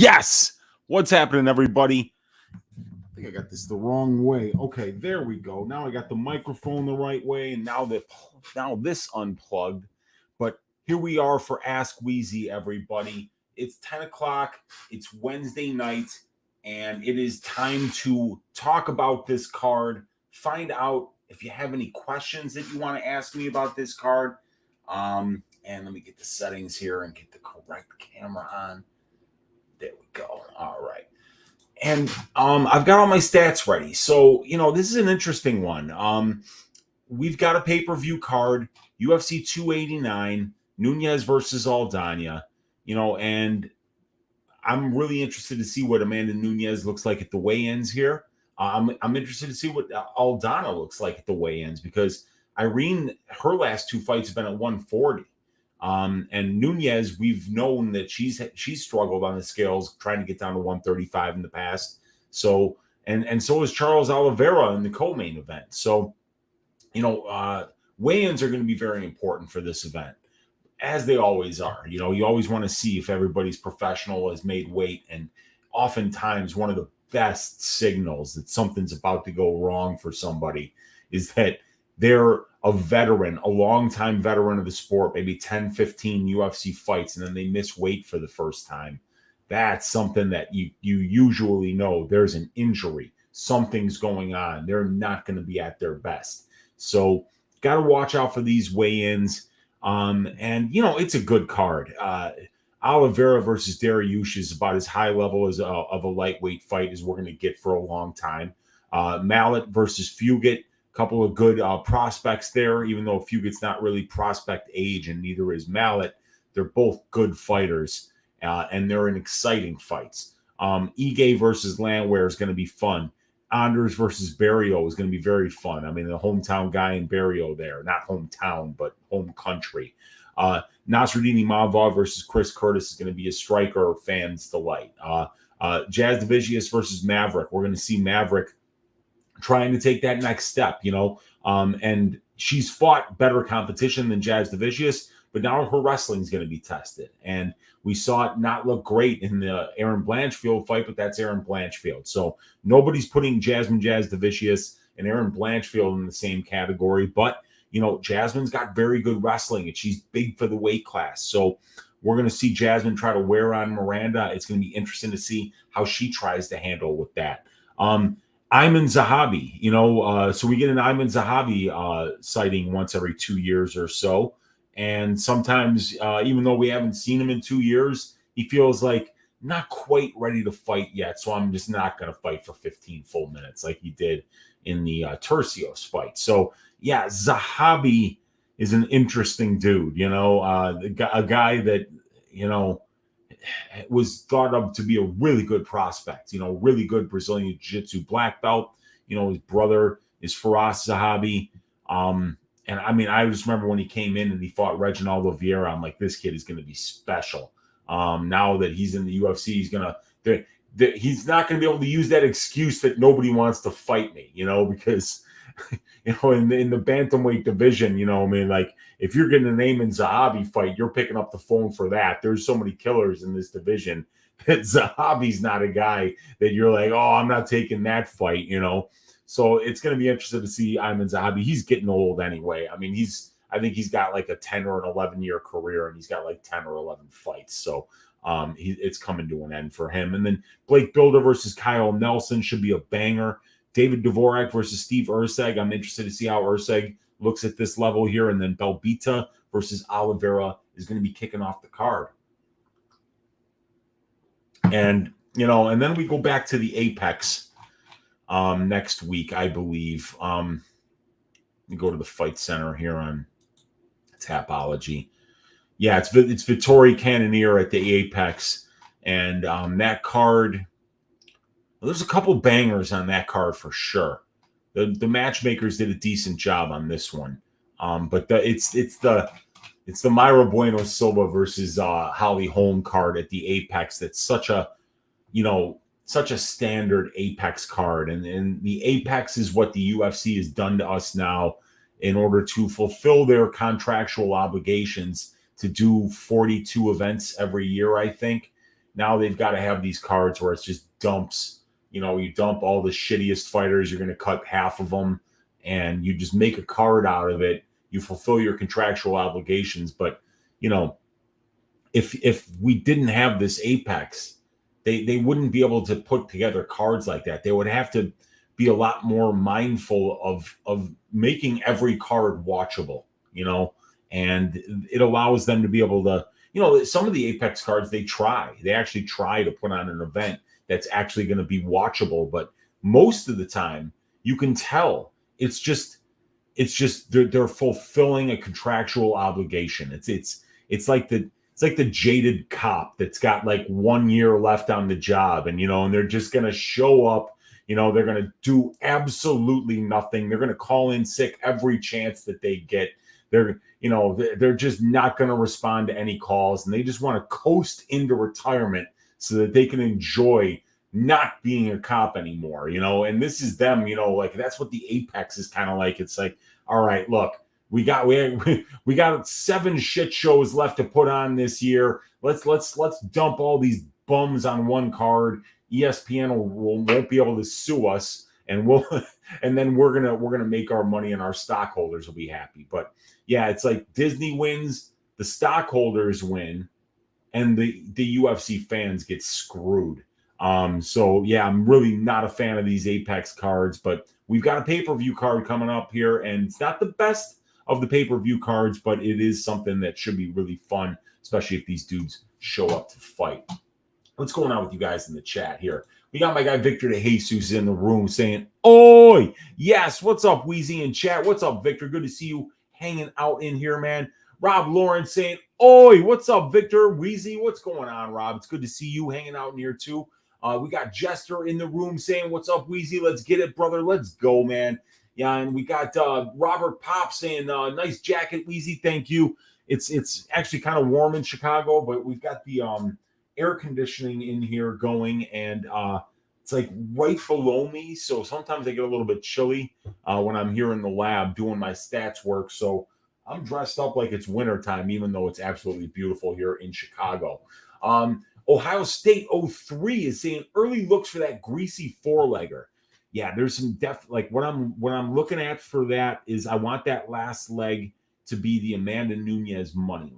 Yes. What's happening, everybody? I think I got this the wrong way. Okay, there we go. Now I got the microphone the right way, and now this unplugged. But here we are for Ask Weezy, everybody. It's 10 o'clock. It's Wednesday night, and it is time to talk about this card. Find out if you have any questions that you want to ask me about this card. And let me get the settings here and get the correct camera on. There we go. All right. And I've got all my stats ready. So, this is an interesting one. We've got a pay-per-view card, UFC 289, Nunes versus Aldana, and I'm really interested to see what Amanda Nunes looks like at the weigh-ins here. I'm interested to see what Aldana looks like at the weigh-ins because Irene, her last two fights have been at 140. And Nunes, we've known that she's struggled on the scales, trying to get down to 135 in the past. So, and so is Charles Oliveira in the co-main event. So, weigh-ins are going to be very important for this event, as they always are. You always want to see if everybody's professional, has made weight, and oftentimes one of the best signals that something's about to go wrong for somebody is that they're a veteran, a longtime veteran of the sport, maybe 10, 15 UFC fights, and then they miss weight for the first time. That's something that you usually know there's an injury. Something's going on. They're not going to be at their best. So got to watch out for these weigh-ins. And, it's a good card. Oliveira versus Dariush is about as high level as of a lightweight fight as we're going to get for a long time. Mallet versus Fugit. Couple of good prospects there, even though Fugit's not really prospect age and neither is Mallet. They're both good fighters, and they're in exciting fights. Ige versus Landwehr is going to be fun. Anders versus Barrio is going to be very fun. I mean, the hometown guy in Barrio there. Not hometown, but home country. Nasruddin Imavov versus Chris Curtis is going to be a striker fan's delight. Jazz Divisius versus Maverick. We're going to see Maverick trying to take that next step, and she's fought better competition than Jazz Divisius, but now her wrestling is going to be tested. And we saw it not look great in the Aaron Blanchfield fight, but that's Aaron Blanchfield. So nobody's putting Jazz Divisius and Aaron Blanchfield in the same category, but, Jasmine's got very good wrestling and she's big for the weight class. So we're going to see Jasmine try to wear on Miranda. It's going to be interesting to see how she tries to handle with that. Ayman Zahabi, so we get an Ayman Zahabi sighting once every 2 years or so. And sometimes, even though we haven't seen him in 2 years, he feels like not quite ready to fight yet. So I'm just not going to fight for 15 full minutes like he did in the Tercios fight. So, yeah, Zahabi is an interesting dude, a guy that, was thought of to be a really good prospect, really good Brazilian Jiu-Jitsu black belt. His brother is Firas Zahabi. And I mean, I just remember when he came in and he fought Reginaldo Vieira, I'm like, this kid is going to be special. Now that he's in the UFC, he's not going to be able to use that excuse that nobody wants to fight me, because in the bantamweight division, like if you're getting an Ayman Zahabi fight, you're picking up the phone for that. There's so many killers in this division that Zahabi's not a guy that you're like, oh, I'm not taking that fight, So it's going to be interesting to see Ayman Zahabi. He's getting old anyway. I mean, I think he's got like a 10 or an 11-year career and he's got like 10 or 11 fights. So it's coming to an end for him. And then Blake Bilder versus Kyle Nelson should be a banger. David Dvorak versus Steve Erceg. I'm interested to see how Erceg looks at this level here. And then Belbita versus Oliveira is going to be kicking off the card. And, and then we go back to the Apex next week, I believe. We go to the Fight Center here on Tapology. Yeah, it's Vittori Cannonier at the Apex. And that card... There's a couple bangers on that card for sure. The matchmakers did a decent job on this one, but it's the Mayra Bueno Silva versus Holly Holm card at the Apex. That's such a standard Apex card, and the Apex is what the UFC has done to us now in order to fulfill their contractual obligations to do 42 events every year, I think. Now they've got to have these cards where it's just dumps. You know, you dump all the shittiest fighters. You're going to cut half of them, and you just make a card out of it. You fulfill your contractual obligations, but you know, if we didn't have this Apex, they wouldn't be able to put together cards like that. They would have to be a lot more mindful of making every card watchable, you know, and it allows them to be able to, you know, some of the Apex cards they actually try to put on an event that's actually going to be watchable, but most of the time you can tell it's just they're fulfilling a contractual obligation. It's like the jaded cop that's got like 1 year left on the job, and and they're just gonna show up. They're gonna do absolutely nothing. They're gonna call in sick every chance that they get. They're just not gonna respond to any calls, and they just want to coast into retirement so that they can enjoy not being a cop anymore. And this is them. Like that's what the Apex is kind of like. It's like, all right, look. We got 7 shit shows left to put on this year. Let's dump all these bums on one card. ESPN won't be able to sue us, and then we're gonna make our money, and our stockholders will be happy. But yeah, it's like Disney wins, the stockholders win, and the UFC fans get screwed. So yeah, I'm really not a fan of these Apex cards, but we've got a pay-per-view card coming up here, and it's not the best of the pay-per-view cards, but it is something that should be really fun, especially if these dudes show up to fight. What's going on with you guys in the chat here? We got my guy Victor De Jesus in the room saying, "Oi, yes, what's up, Weezy in chat? What's up, Victor? Good to see you hanging out in here, man." Rob Lawrence saying, "Oi, what's up, Victor? Weezy, what's going on, Rob? It's good to see you hanging out in here too." We got Jester in the room saying, "What's up, Weezy? Let's get it, brother. Let's go, man." Yeah, and we got Robert Pop saying, "Nice jacket, Weezy. Thank you." It's actually kind of warm in Chicago, but we've got the air conditioning in here going, and it's like right below me, so sometimes I get a little bit chilly when I'm here in the lab doing my stats work. So I'm dressed up like it's wintertime, even though it's absolutely beautiful here in Chicago. Ohio State 03 is saying early looks for that greasy four-legger. Yeah, there's some like what I'm looking at for that is I want that last leg to be the Amanda Nunes money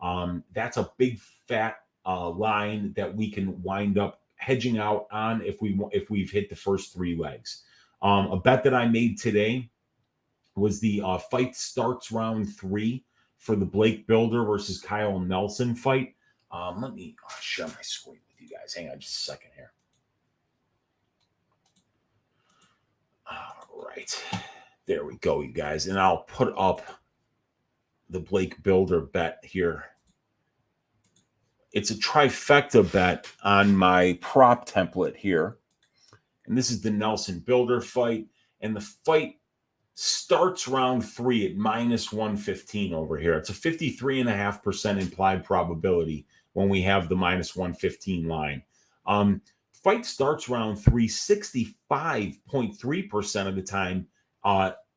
line. That's a big fat line that we can wind up hedging out on if we've hit the first 3 legs. A bet that I made today was the fight starts round 3 for the Blake Builder versus Kyle Nelson fight. Let me share my screen with you guys. Hang on just a second here. All right. There we go, you guys. And I'll put up the Blake Builder bet here. It's a trifecta bet on my prop template here. And this is the Nelson Builder fight. And the fight starts round 3 at minus 115 over here. It's a 53.5% implied probability when we have the minus 115 line. Fight starts round 3 65.3% of the time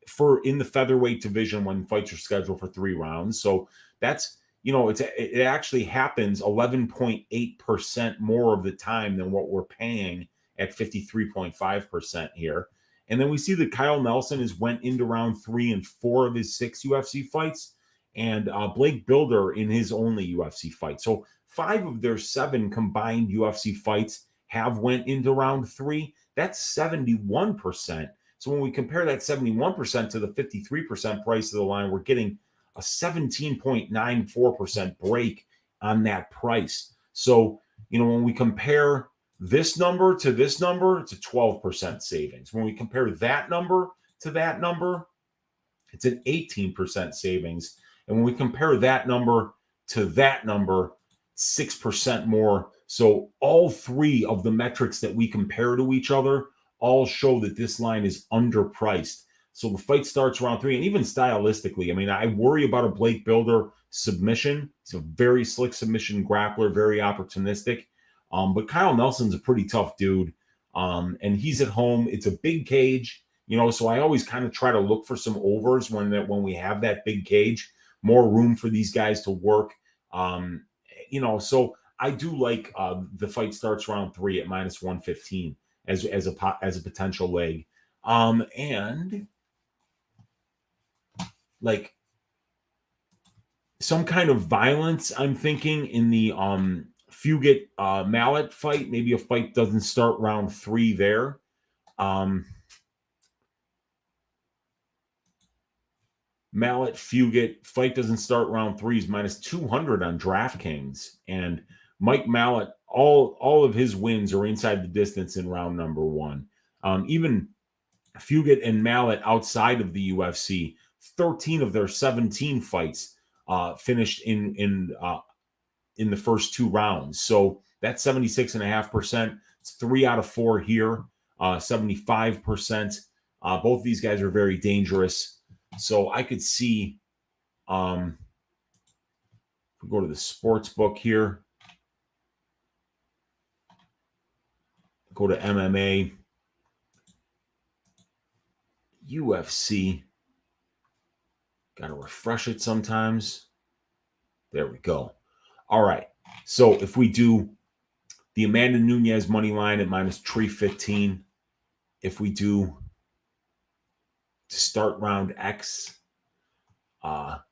for in the featherweight division when fights are scheduled for 3 rounds. So that's, it actually happens 11.8% more of the time than what we're paying at 53.5% here. And then we see that Kyle Nelson has went into round 3 in 4 of his 6 UFC fights, and Blake Builder in his only UFC fight. So 5 of their 7 combined UFC fights have went into round 3. That's 71%. So when we compare that 71% to the 53% price of the line, we're getting a 17.94% break on that price. So, when we compare this number to this number, it's a 12% savings. When we compare that number to that number, it's an 18% savings. And when we compare that number to that number, 6% more. So all 3 of the metrics that we compare to each other all show that this line is underpriced. So the fight starts round 3, and even stylistically, I worry about a Blake Builder submission. He's a very slick submission grappler, very opportunistic. But Kyle Nelson's a pretty tough dude, and he's at home. It's a big cage, so I always kind of try to look for some overs when we have that big cage, more room for these guys to work. So I do like the fight starts round 3 at -115 as a potential leg. And like some kind of violence, I'm thinking in the Fugit Mallet fight. Maybe a fight doesn't start round 3 there. Mallet Fugit fight doesn't start round 3 is -200 on DraftKings, and Mike Mallet, all of his wins are inside the distance in round number 1. Even Fugit and Mallet outside of the UFC, 13 of their 17 fights finished in the first 2 rounds. So that's 76.5%. It's 3 out of 4 here, 75%. Both of these guys are very dangerous. So I could see, if we go to the sports book here, go to MMA, UFC. Got to refresh it sometimes. There we go. All right. So if we do the Amanda Nunes money line at -315, if we do to start round X, to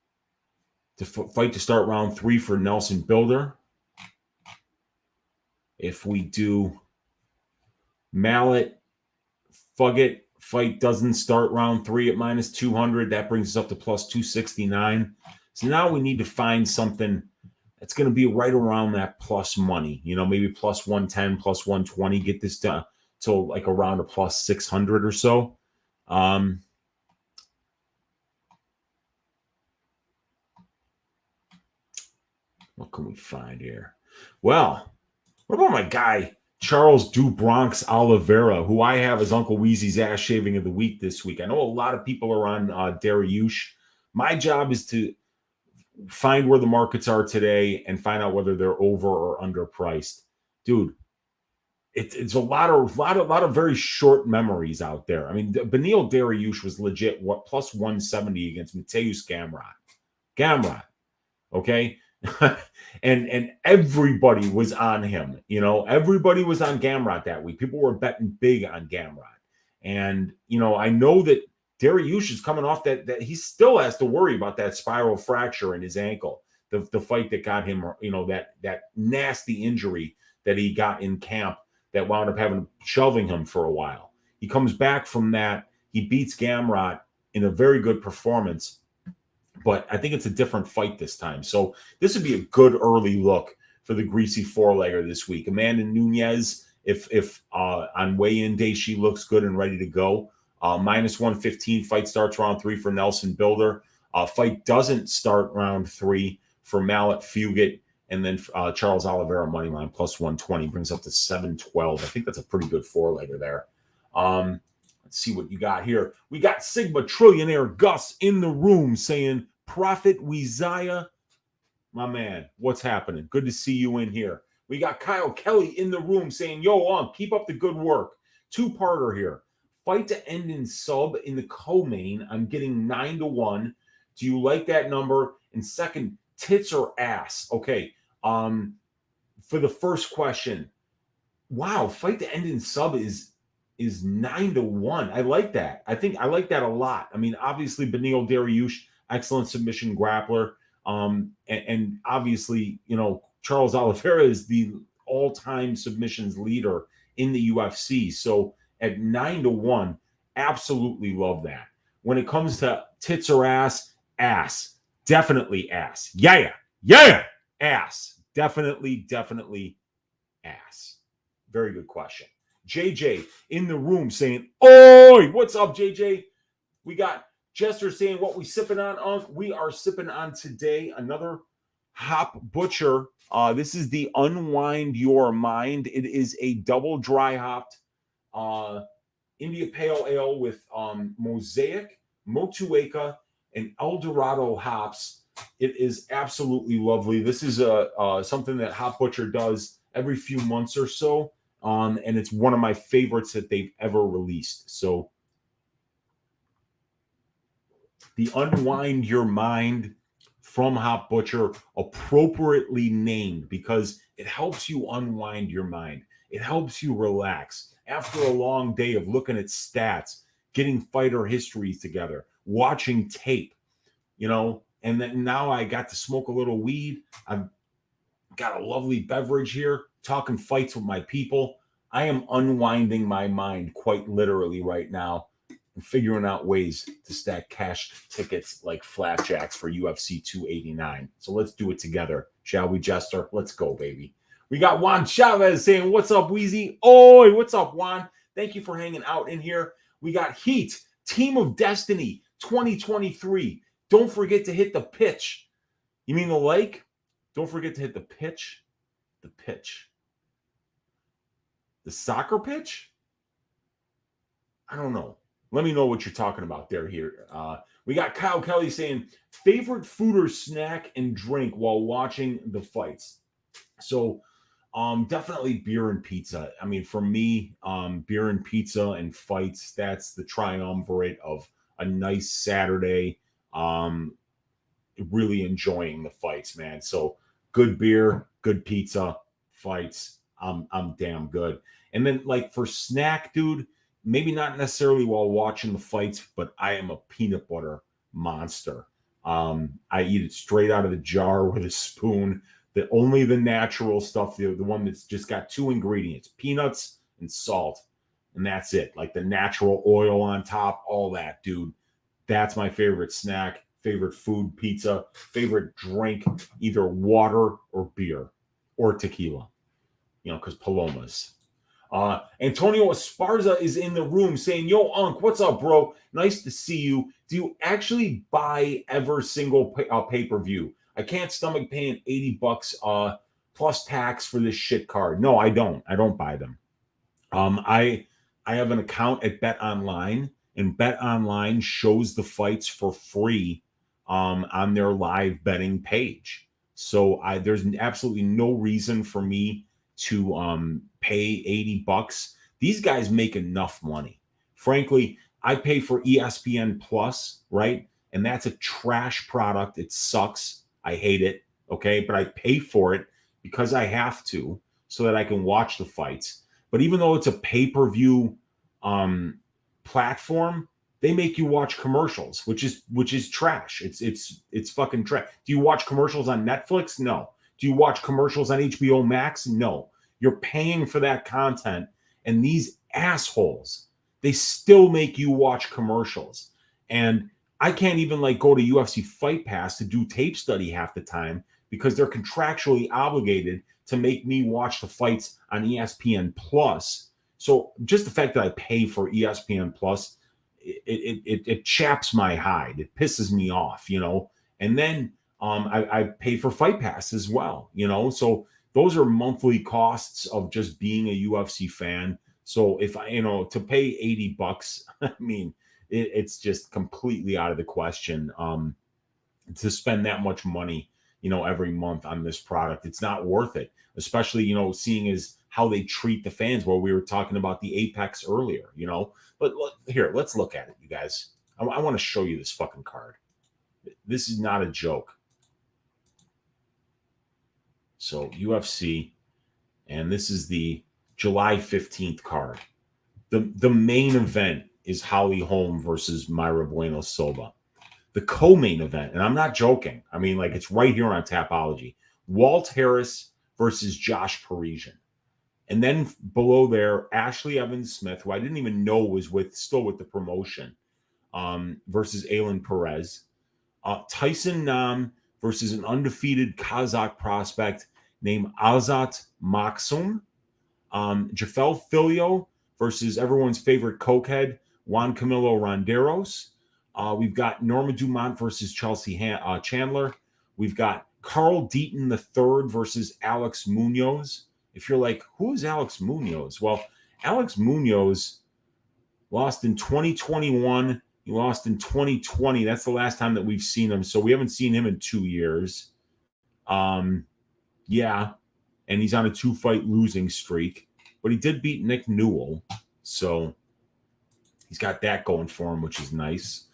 fight to start round 3 for Nelson Builder. If we do Mallet Fugit fight doesn't start round 3 at -200, that brings us up to +269. So now we need to find something that's going to be right around that plus money, maybe +110, +120, get this to like around a +600 or so. What can we find here? Well, what about my guy, Charles Du Bronx Oliveira, who I have as Uncle Weezy's ass shaving of the week this week? I know a lot of people are on Dariush. My job is to find where the markets are today and find out whether they're over or underpriced. Dude, it's a lot of very short memories out there. I mean, Beneil Dariush was legit +170 against Mateusz Gamrot. Okay. and everybody was on him. Everybody was on Gamrot that week. People were betting big on Gamrot. And, I know that Dariush is coming off that he still has to worry about that spiral fracture in his ankle. The fight that got him, that nasty injury that he got in camp that wound up shelving him for a while. He comes back from that. He beats Gamrot in a very good performance. But I think it's a different fight this time. So this would be a good early look for the greasy 4-legger this week. Amanda Nunes, if on weigh-in day she looks good and ready to go. -115, fight starts round 3 for Nelson Builder. Fight doesn't start round 3 for Mallet Fugit. And then Charles Oliveira moneyline +120 brings up to 712. I think that's a pretty good 4-legger there. Let's see what you got here. We got Sigma Trillionaire Gus in the room saying, Prophet Weezy, my man, what's happening? Good to see you in here. We got Kyle Kelly in the room saying, yo, keep up the good work. 2-parter here. Fight to end in sub in the co-main. I'm getting 9-1. Do you like that number? And second, tits or ass? Okay. For the first question, wow, fight to end in sub is 9-1. I like that. I like that a lot. I mean, obviously, Beneil Dariush, excellent submission grappler. And obviously, Charles Oliveira is the all-time submissions leader in the UFC. So at 9-1, absolutely love that. When it comes to tits or ass, definitely ass. Yeah, ass. Definitely ass. Very good question. JJ in the room saying, oi, what's up, JJ? We got Jester saying, what we sipping on? We are sipping on today another Hop Butcher. This is the Unwind Your Mind. It is a double dry hopped India Pale Ale with Mosaic, Motueka, and Eldorado hops. It is absolutely lovely. This is something that Hop Butcher does every few months or so. And it's one of my favorites that they've ever released. So the Unwind Your Mind from Hop Butcher, appropriately named, because it helps you unwind your mind. It helps you relax after a long day of looking at stats, getting fighter histories together, watching tape, and then now I got to smoke a little weed. I've got a lovely beverage here, talking fights with my people. I am unwinding my mind quite literally right now and figuring out ways to stack cash tickets like flapjacks for UFC 289. So let's do it together, shall we, Jester? Let's go, baby. We got Juan Chavez saying, "What's up, Weezy?" Oi, what's up, Juan? Thank you for hanging out in here. We got Heat, Team of Destiny 2023. Don't forget to hit the pitch. You mean the lake? Don't forget to hit the pitch. The pitch. The soccer pitch? I don't know. Let me know what you're talking about there here. We got Kyle Kelly saying, favorite food or snack and drink while watching the fights. So definitely beer and pizza. I mean, for me, beer and pizza and fights, that's the triumvirate of a nice Saturday. Really enjoying the fights, man. So good beer, good pizza, fights. I'm damn good. And then like for snack, dude, maybe not necessarily while watching the fights, but I am a peanut butter monster. I eat it straight out of the jar with a spoon. Only the natural stuff, the one that's just got two ingredients, peanuts and salt. And that's it. Like the natural oil on top, all that, dude. That's my favorite snack, favorite food, pizza, favorite drink, either water or beer or tequila, because Palomas. Antonio Esparza is in the room saying, "Yo, Unc, what's up, bro? Nice to see you. Do you actually buy every single pay-per-view? I can't stomach paying $80 plus tax for this shit card. No, I don't. I don't buy them. I have an account at Bet Online, and Bet Online shows the fights for free on their live betting page. So there's absolutely no reason for me to pay $80. These guys make enough money. Frankly, I pay for ESPN Plus, right? And that's a trash product. It sucks. I hate it. Okay. But I pay for it because I have to, so that I can watch the fights. But even though it's a pay-per-view platform, they make you watch commercials, which is trash. It's fucking trash. Do you watch commercials on Netflix? No. Do you watch commercials on HBO Max? No. You're paying for that content, and these assholes, they still make you watch commercials. And I can't even go to UFC Fight Pass to do tape study half the time because they're contractually obligated to make me watch the fights on ESPN Plus. So just the fact that I pay for ESPN Plus, it chaps my hide. It pisses me off, And then I pay for Fight Pass as well, So those are monthly costs of just being a UFC fan. So if I, to pay $80, I mean, it's just completely out of the question to spend that much money, every month on this product. It's not worth it, especially, seeing as how they treat the fans. Well, we were talking about the Apex earlier, but here, let's look at it, you guys. I want to show you this fucking card. This is not a joke. So UFC, and this is the July 15th card. The main event is Holly Holm versus Mayra Bueno Silva. The co-main event, and I'm not joking, I mean, it's right here on Tapology, Walt Harris versus Josh Parisian. And then below there, Ashley Evans Smith, who I didn't even know was still with the promotion, versus Aylin Perez. Tyson Nam versus an undefeated Kazakh prospect named Azat Maksum. Jafel Filio versus everyone's favorite cokehead, Juan Camilo Ronderos. We've got Norma Dumont versus Chelsea Chandler. We've got Carl Deaton III versus Alex Munoz. If you're like, who is Alex Munoz? Well, Alex Munoz lost in 2021. He lost in 2020. That's the last time that we've seen him. So we haven't seen him in 2 years. Yeah. And he's on a 2-fight losing streak. But he did beat Nick Newell. So he's got that going for him, which is nice.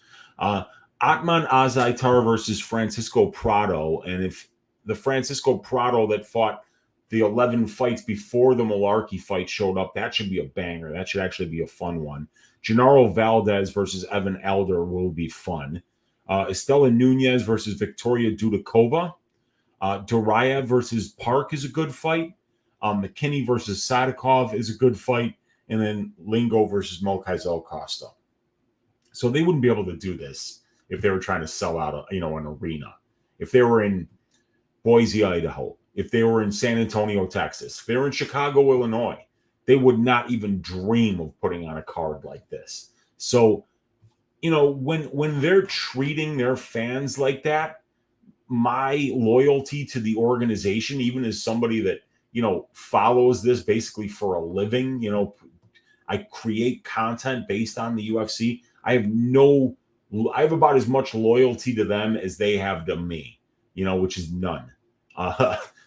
Atman Azaitar versus Francisco Prado. And if the Francisco Prado that fought the 11 fights before the Malarkey fight showed up, that should be a banger. That should actually be a fun one. Gennaro Valdez versus Evan Elder will be fun. Estela Nunes versus Victoria Dudakova. Duraev versus Park is a good fight. McKinney versus Sadikov is a good fight. And then Lingo versus Mokazel Costa. So they wouldn't be able to do this if they were trying to sell out an arena. If they were in Boise, Idaho, if they were in San Antonio, Texas, if they were in Chicago, Illinois, they would not even dream of putting on a card like this. So, when they're treating their fans like that, my loyalty to the organization, even as somebody that, follows this basically for a living, I create content based on the UFC. I have about as much loyalty to them as they have to me, which is none.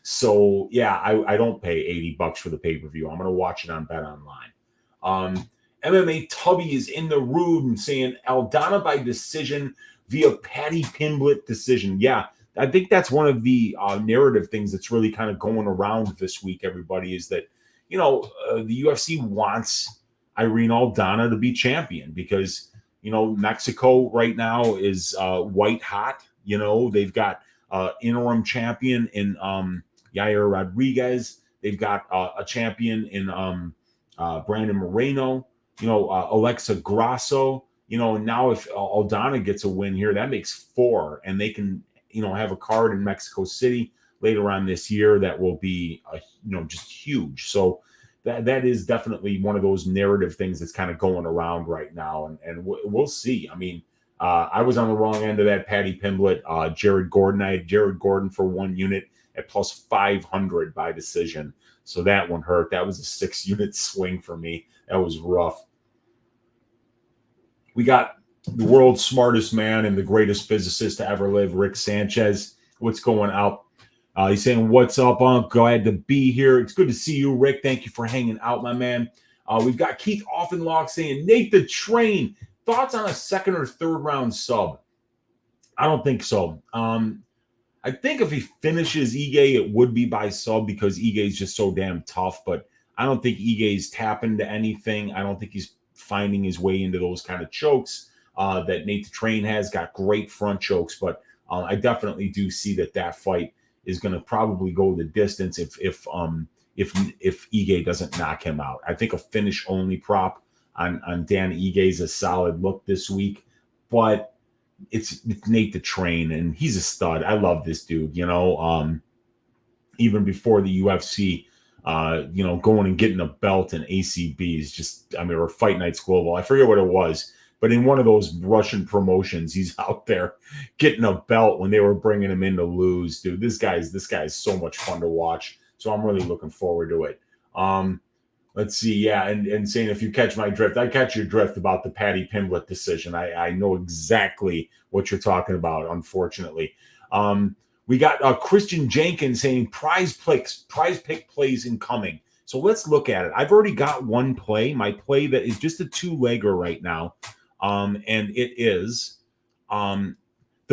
So yeah, I don't pay $80 for the pay-per-view. I'm going to watch it on Bet Online. MMA Tubby is in the room saying Aldana by decision via Patty Pimblett decision. Yeah, I think that's one of the narrative things that's really kind of going around this week, everybody, is that, the UFC wants Irene Aldana to be champion because, Mexico right now is white hot. They've got interim champion in Yair Rodriguez. They've got a champion in Brandon Moreno, Alexa Grasso, and now if Aldana gets a win here, that makes 4, and they can, have a card in Mexico City later on this year that will be, just huge. So that is definitely one of those narrative things that's kind of going around right now, and we'll see. I mean, I was on the wrong end of that Patty Pimblett, Jared Gordon. I had Jared Gordon for 1 unit at plus 500 by decision. So that one hurt. That was a 6-unit swing for me. That was rough. We got the world's smartest man and the greatest physicist to ever live, Rick Sanchez. What's going out? He's saying, what's up, Unc? Glad to be here. It's good to see you, Rick. Thank you for hanging out, my man. We've got Keith Offenlock saying, Nate the Train, thoughts on a 2nd or 3rd round sub? I don't think so. I think if he finishes Ige, it would be by sub because Ige is just so damn tough. But I don't think Ige's tapping to anything. I don't think he's finding his way into those kind of chokes that Nate the Train has. Got great front chokes, but I definitely do see that fight is going to probably go the distance if Ige doesn't knock him out. I think a finish only prop on Dan Ige is a solid look this week, but it's Nate the Train, and he's a stud. I love this dude, even before the UFC, going and getting a belt in ACB is just, or Fight Nights Global. I forget what it was, but in one of those Russian promotions, he's out there getting a belt when they were bringing him in to lose. Dude, this guy is so much fun to watch. So I'm really looking forward to it. Let's see. Yeah. And saying, if you catch my drift, I catch your drift about the Patty Pimblett decision. I know exactly what you're talking about, unfortunately. We got Christian Jenkins saying prize pick plays incoming. So let's look at it. I've already got one play, my play that is just a 2-legger right now. And it is the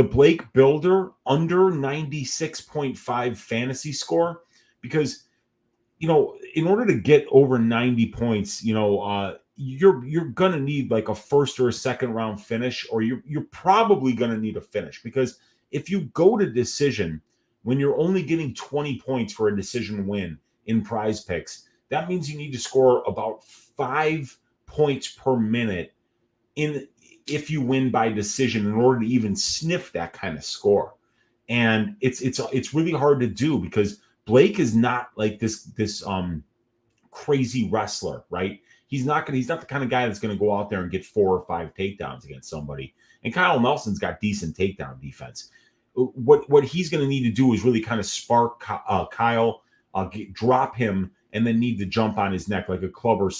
Blake Builder under 96.5 fantasy score, because in order to get over 90 points, you're gonna need like a 1st or a 2nd round finish, or you're probably gonna need a finish, because if you go to decision when you're only getting 20 points for a decision win in prize picks, that means you need to score about 5 points per minute if you win by decision in order to even sniff that kind of score. And it's really hard to do because Blake is not like this crazy wrestler, right? He's not the kind of guy that's going to go out there and get 4 or 5 takedowns against somebody. And Kyle Nelson's got decent takedown defense. What he's going to need to do is really kind of spark Kyle, drop him, and then need to jump on his neck like a club and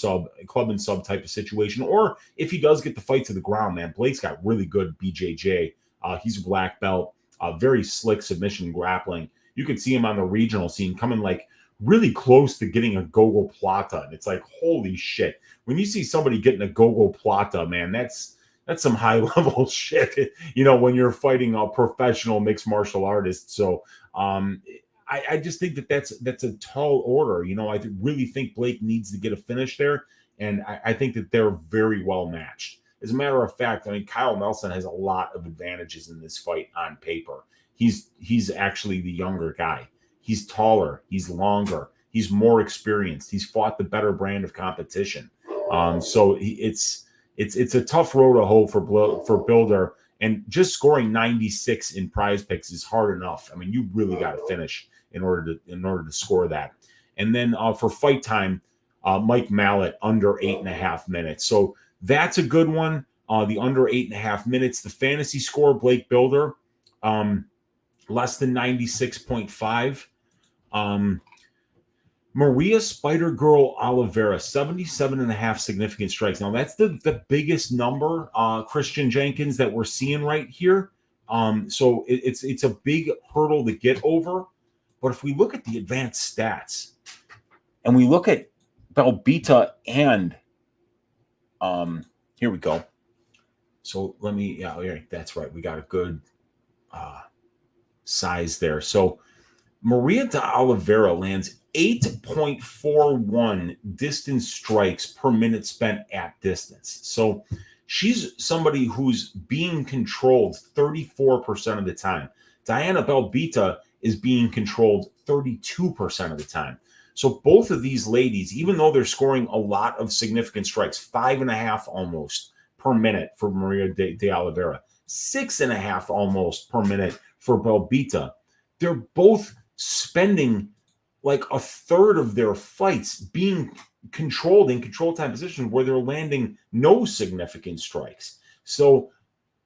sub type of situation. Or if he does get the fight to the ground, man, Blake's got really good BJJ. He's a black belt, very slick submission grappling. You can see him on the regional scene coming like really close to getting a Gogo Plata. And it's like, holy shit. When you see somebody getting a Gogo Plata, man, that's that's some high level shit, you know, when you're fighting a professional mixed martial artist. So I just think that that's a tall order. You know, I really think Blake needs to get a finish there, and I think that they're very well matched. As a matter of fact, I mean, Kyle Nelson has a lot of advantages in this fight on paper. He's actually the younger guy. He's taller. He's longer. He's more experienced. He's fought the better brand of competition. So it's a tough road to hoe for Builder, and just scoring 96 in Prize Picks is hard enough. I mean, you really got to finish in order to score that. And then for Fight Time, Mike Mallet under 8.5 minutes. So that's a good one. The under 8.5 minutes. The fantasy score, Blake Builder, less than 96.5. Maria Spider Girl Oliveira, 77.5 significant strikes. Now, that's the biggest number, Christian Jenkins, that we're seeing right here. So it's a big hurdle to get over. But if we look at the advanced stats and we look at Belbita and here we go. So let me, yeah, that's right. We got a good size there. So Maria de Oliveira lands 8.41 distance strikes per minute spent at distance. So she's somebody who's being controlled 34% of the time. Diana Belbita is being controlled 32% of the time. So both of these ladies, even though they're scoring a lot of significant strikes, 5.5 almost per minute for Maria de Oliveira, 6.5 almost per minute for Belbita, they're both spending like a third of their fights being controlled in control time positions where they're landing no significant strikes. So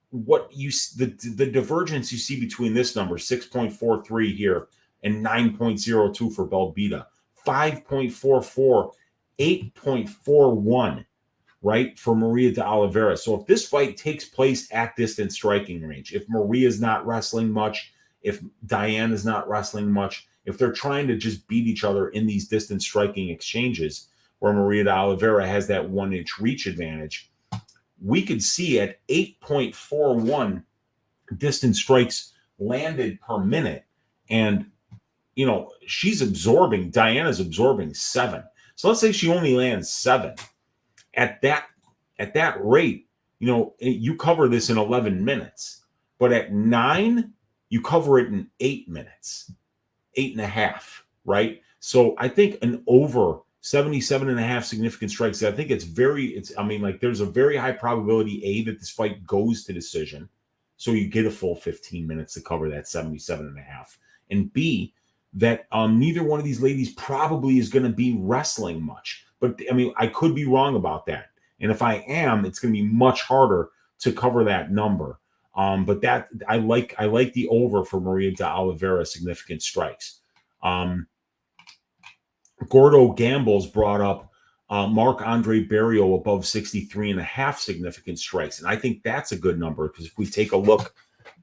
what the divergence you see between this number 6.43 here and 9.02 for Belbita, 5.44, 8.41, right, for Maria de Oliveira. So if this fight takes place at distance striking range, if Maria's not wrestling much, if Diane is not wrestling much, if they're trying to just beat each other in these distance striking exchanges where Maria de Oliveira has that 1-inch reach advantage, we could see at 8.41 distance strikes landed per minute. And, you know, Diana's absorbing 7. So let's say she only lands 7. At that rate, you know, you cover this in 11 minutes. But at 9, you cover it in 8 minutes, 8.5, right? So I think an over 77.5 significant strikes, I think there's a very high probability, that this fight goes to decision. So you get a full 15 minutes to cover that 77.5. And B, that neither one of these ladies probably is going to be wrestling much. But I mean, I could be wrong about that. And if I am, it's going to be much harder to cover that number. But that I like the over for Maria de Oliveira significant strikes. Gordo Gambles brought up Marc-Andre Barrio above 63.5 significant strikes. And I think that's a good number because if we take a look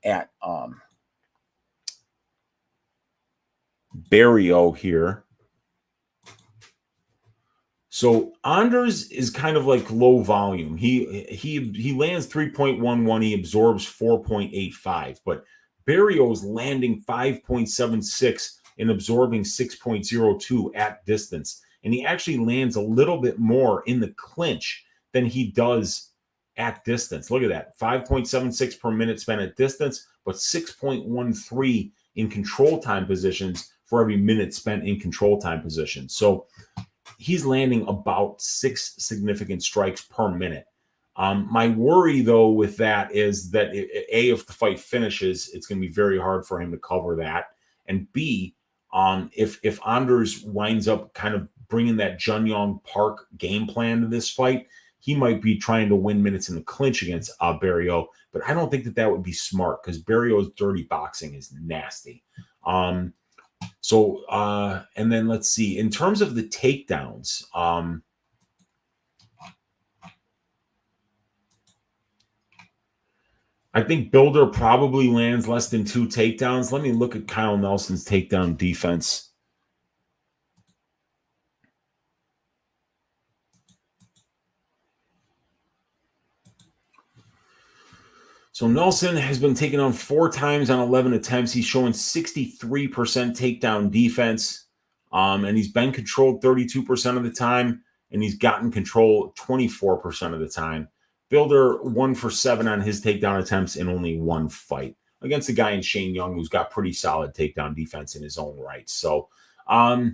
at Barrio here. So Anders is kind of like low volume. He lands 3.11. He absorbs 4.85. But Barrio's landing 5.76 and absorbing 6.02 at distance. And he actually lands a little bit more in the clinch than he does at distance. Look at that. 5.76 per minute spent at distance, but 6.13 in control time positions for every minute spent in control time position. So he's landing about 6 significant strikes per minute. My worry, though, with that is that, if the fight finishes, it's going to be very hard for him to cover that. And B, if Anders winds up kind of bringing that Jun-Yong Park game plan to this fight, he might be trying to win minutes in the clinch against Barrio. But I don't think that would be smart because Barrio's dirty boxing is nasty. So, and then let's see, in terms of the takedowns, I think Builder probably lands less than 2 takedowns. Let me look at Kyle Nelson's takedown defense. So Nelson has been taken on 4 times on 11 attempts. He's showing 63% takedown defense, and he's been controlled 32% of the time, and he's gotten control 24% of the time. Builder 1 for 7 on his takedown attempts in only 1 fight against a guy in Shane Young who's got pretty solid takedown defense in his own right. So, I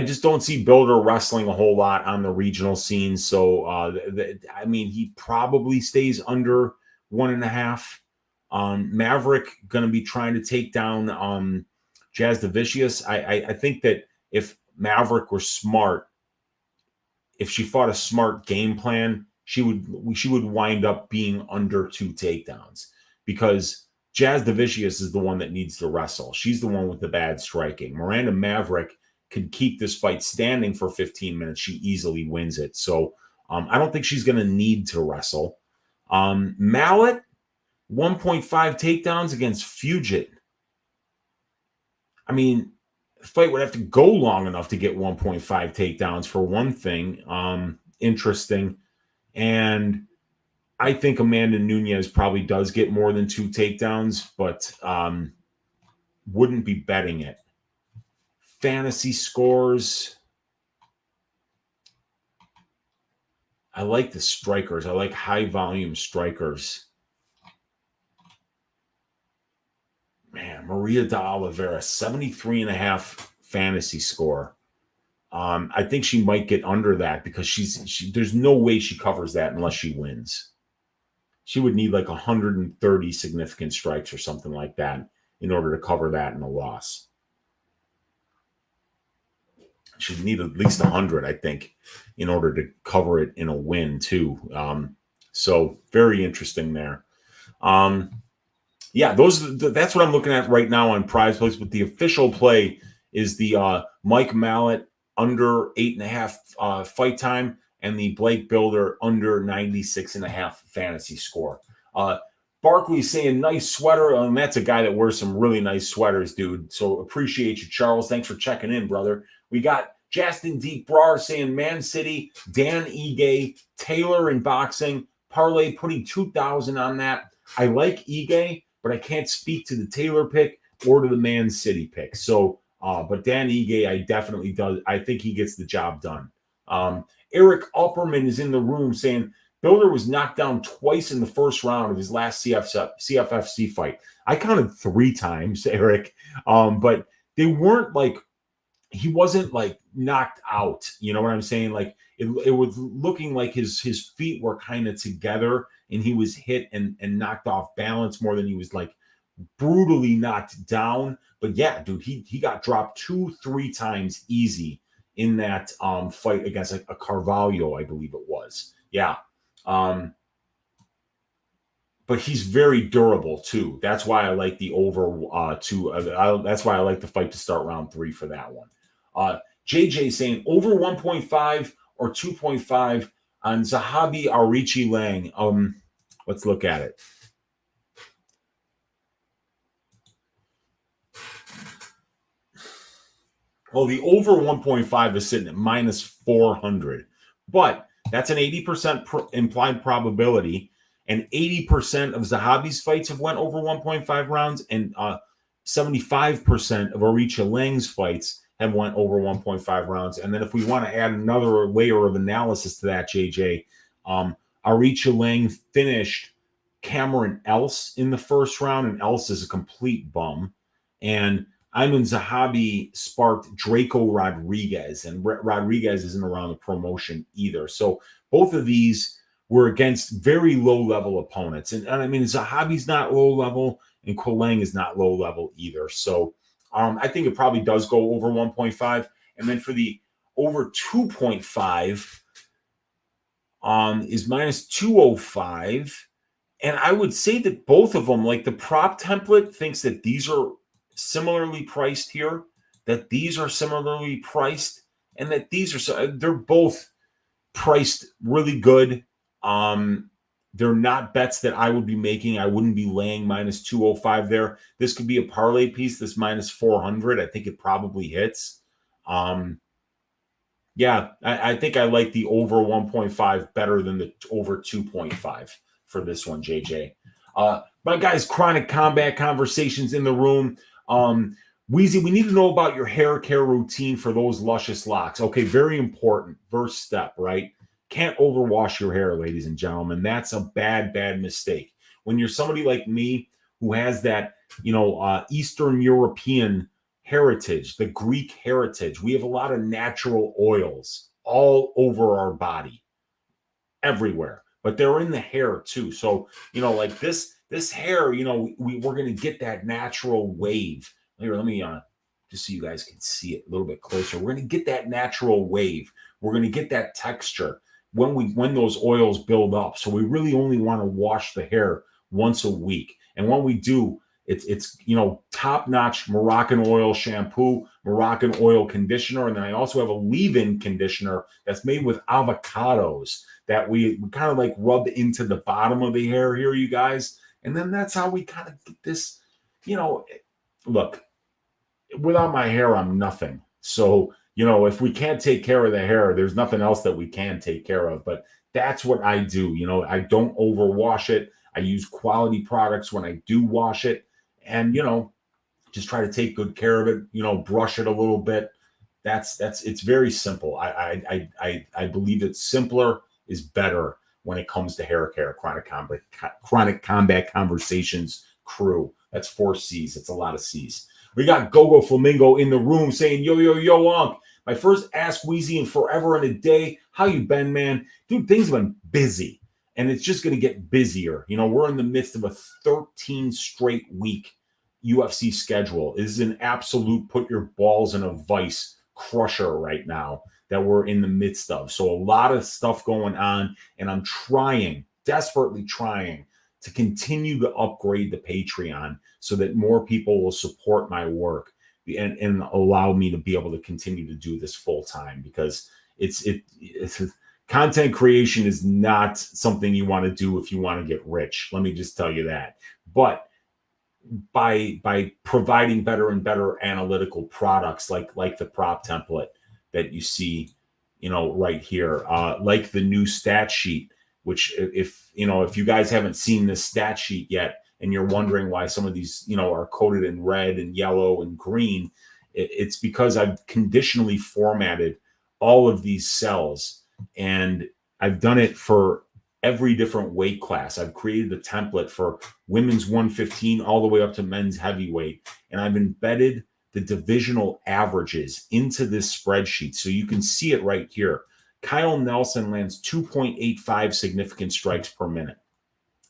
just don't see Builder wrestling a whole lot on the regional scene. So, I mean, he probably stays under 1.5. Maverick going to be trying to take down Jazz Devicius. I think that if Maverick were smart, if she fought a smart game plan, she would wind up being under 2 takedowns, because Jazz Devicius is the one that needs to wrestle. She's the one with the bad striking. Miranda Maverick could keep this fight standing for 15 minutes. She easily wins it. So I don't think she's going to need to wrestle. Mallet, 1.5 takedowns against Fugit. I mean, the fight would have to go long enough to get 1.5 takedowns, for one thing. Interesting. And I think Amanda Nunes probably does get more than 2 takedowns, but wouldn't be betting it. Fantasy scores. I like the strikers. I like high volume strikers. Man, Maria de Oliveira, 73.5 fantasy score. I think she might get under that, because there's no way she covers that unless she wins. She would need like 130 significant strikes or something like that in order to cover that in a loss. She'd need at least 100, I think, in order to cover it in a win too. So very interesting there. Yeah, that's what I'm looking at right now on Prize Picks. But the official play is the Mike Mallet under 8.5 fight time, and the Blake Builder under 96.5 fantasy score. Barkley's saying nice sweater, and that's a guy that wears some really nice sweaters, dude. So appreciate you, Charles. Thanks for checking in, brother. We got Justin Deep Brar saying Man City, Dan Ige, Taylor in boxing, parlay putting 2,000 on that. I like Ige, but I can't speak to the Taylor pick or to the Man City pick. So, but Dan Ige, I definitely does. I think he gets the job done. Eric Upperman is in the room saying Builder was knocked down twice in the first round of his last CFFC fight. I counted 3 times, Eric, but they weren't like, he wasn't like knocked out. You know what I'm saying? Like it was looking like his feet were kind of together, and he was hit and knocked off balance more than he was like brutally knocked down. But yeah, dude, he got dropped 2-3 times easy in that fight against a Carvalho, I believe it was. Yeah. But he's very durable too. That's why I like the over that's why I like the fight to start round 3 for that one. JJ saying over 1.5 or 2.5 on Zahabi Arichi Lang. Let's look at it. Well, the over 1.5 is sitting at minus 400, but that's an 80% implied probability, and 80% of Zahabi's fights have went over 1.5 rounds, and 75% of Aricha Lang's fights have went over 1.5 rounds. And then if we want to add another layer of analysis to that, JJ, Aricha Lang finished Cameron Else in the first round, and Else is a complete bum. And Ayman Zahabi sparked Draco Rodriguez, and Rodriguez isn't around the promotion either. So both of these were against very low-level opponents. And I mean, Zahabi's not low-level, and Kolang is not low-level either. So I think it probably does go over 1.5. And then for the over 2.5 is minus 205. And I would say that both of them, like the prop template thinks that these are similarly priced here, that these are similarly priced, and that these are, they're both priced really good. They're not bets that I would be making. I wouldn't be laying minus 205 there. This could be a parlay piece, this minus 400. I think it probably hits. Yeah, I think I like the over 1.5 better than the over 2.5 for this one, JJ. My guys, Chronic Combat Conversations in the room. Weezy, we need to know about your hair care routine for those luscious locks. Okay, very important. First step, right? Can't overwash your hair, ladies and gentlemen. That's a bad, bad mistake. When you're somebody like me who has that, Eastern European heritage, the Greek heritage, we have a lot of natural oils all over our body, everywhere, but they're in the hair too. So, like this hair, we're going to get that natural wave. Here, let me just so you guys can see it a little bit closer. We're going to get that natural wave. We're going to get that texture when those oils build up. So we really only want to wash the hair once a week. And when we do, it's top-notch Moroccan oil shampoo, Moroccan oil conditioner, and then I also have a leave-in conditioner that's made with avocados that we kind of like rub into the bottom of the hair here, you guys. And then that's how we kind of get this, look, without my hair, I'm nothing. So, if we can't take care of the hair, there's nothing else that we can take care of. But that's what I do. I don't overwash it. I use quality products when I do wash it. And, just try to take good care of it, brush it a little bit. It's very simple. I believe that simpler is better when it comes to hair care. Chronic Combat Conversations crew. That's 4 C's. It's a lot of C's. We got Gogo Flamingo in the room saying, yo, Unc. My first Ask Weezy in forever and a day. How you been, man? Dude, things have been busy. And it's just going to get busier. We're in the midst of a 13 straight week UFC schedule. It is an absolute put your balls in a vice crusher right now that we're in the midst of. So a lot of stuff going on, and I'm desperately trying to continue to upgrade the Patreon so that more people will support my work and allow me to be able to continue to do this full time, because it's content creation is not something you want to do if you want to get rich. Let me just tell you that. But by providing better and better analytical products like the prop template that you see, right here, like the new stat sheet, which if you guys haven't seen this stat sheet yet and you're wondering why some of these, are coded in red and yellow and green, it's because I've conditionally formatted all of these cells, and I've done it for every different weight class. I've created a template for women's 115 all the way up to men's heavyweight. And I've embedded the divisional averages into this spreadsheet. So you can see it right here. Kyle Nelson lands 2.85 significant strikes per minute.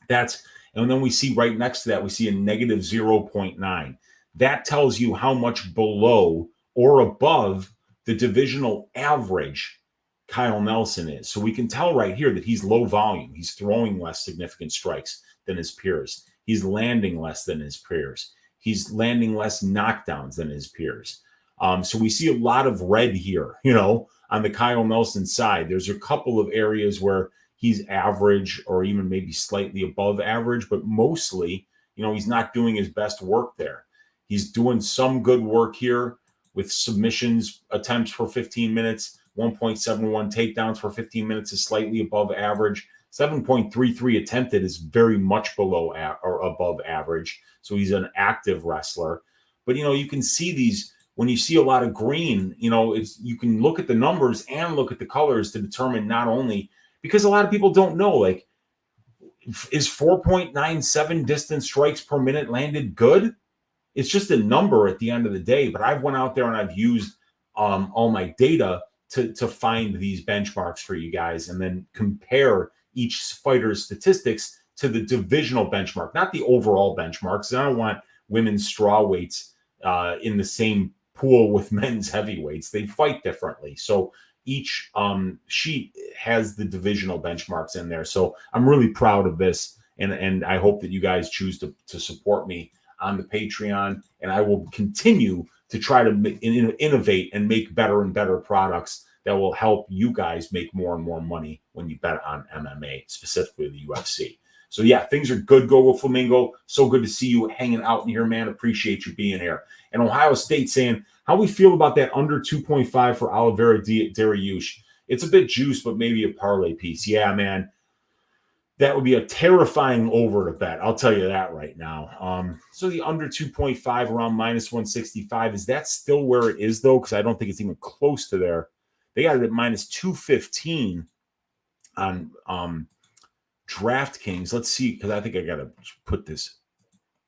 And then we see right next to that, we see a negative 0.9. That tells you how much below or above the divisional average Kyle Nelson is. So we can tell right here that he's low volume. He's throwing less significant strikes than his peers. He's landing less than his peers. He's landing less knockdowns than his peers. So we see a lot of red here, on the Kyle Nelson side. There's a couple of areas where he's average or even maybe slightly above average, but mostly, he's not doing his best work there. He's doing some good work here with submissions attempts for 15 minutes. 1.71 takedowns for 15 minutes is slightly above average. 7.33 attempted is very much below or above average. So he's an active wrestler. But, you can see these when you see a lot of green, you can look at the numbers and look at the colors to determine not only, because a lot of people don't know, like, is 4.97 distance strikes per minute landed good? It's just a number at the end of the day. But I've went out there and I've used all my data to find these benchmarks for you guys and then compare each fighter's statistics to the divisional benchmark, not the overall benchmarks. I don't want women's straw weights in the same pool with men's heavyweights. They fight differently. So each sheet has the divisional benchmarks in there. So I'm really proud of this. And I hope that you guys choose to support me on the Patreon. And I will continue to try to innovate and make better and better products that will help you guys make more and more money when you bet on MMA, specifically the UFC. So yeah, things are good, Gogo Flamingo. So good to see you hanging out in here, man. Appreciate you being here. And Ohio State saying, how we feel about that under 2.5 for Oliveira Dariush. It's a bit juice, but maybe a parlay piece. Yeah, man. That would be a terrifying over to bet. I'll tell you that right now. So the under 2.5 around minus 165, is that still where it is though? Because I don't think it's even close to there. They got it at minus 215 on DraftKings. Let's see, because I think I got to put this.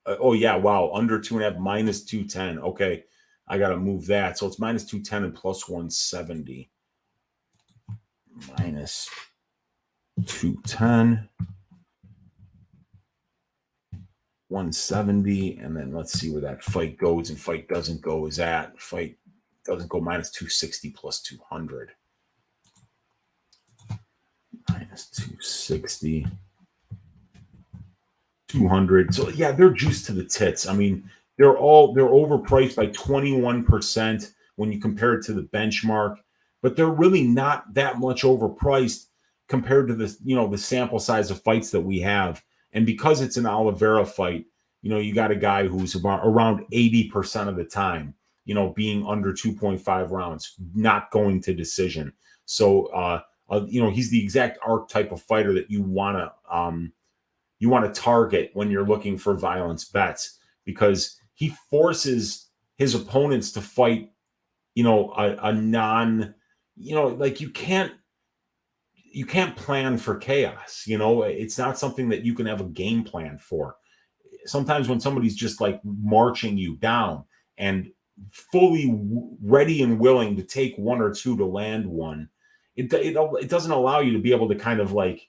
Oh yeah, wow, under 2.5 minus 210. Okay, I got to move that. So it's minus 210 and plus 170. Minus 210. 170, and then let's see where that fight goes and fight doesn't go is at. Fight doesn't go minus 260 plus 200. Minus 260. 200. So yeah, they're juiced to the tits. I mean, they're overpriced by 21% when you compare it to the benchmark, but they're really not that much overpriced compared to the sample size of fights that we have. And because it's an Oliveira fight, you got a guy who's around 80% of the time, being under 2.5 rounds, not going to decision. So he's the exact archetype of fighter that you want to target when you're looking for violence bets, because he forces his opponents to fight, a non, like you can't plan for chaos. It's not something that you can have a game plan for. Sometimes when somebody's just like marching you down and fully ready and willing to take one or two to land one, it doesn't allow you to be able to kind of like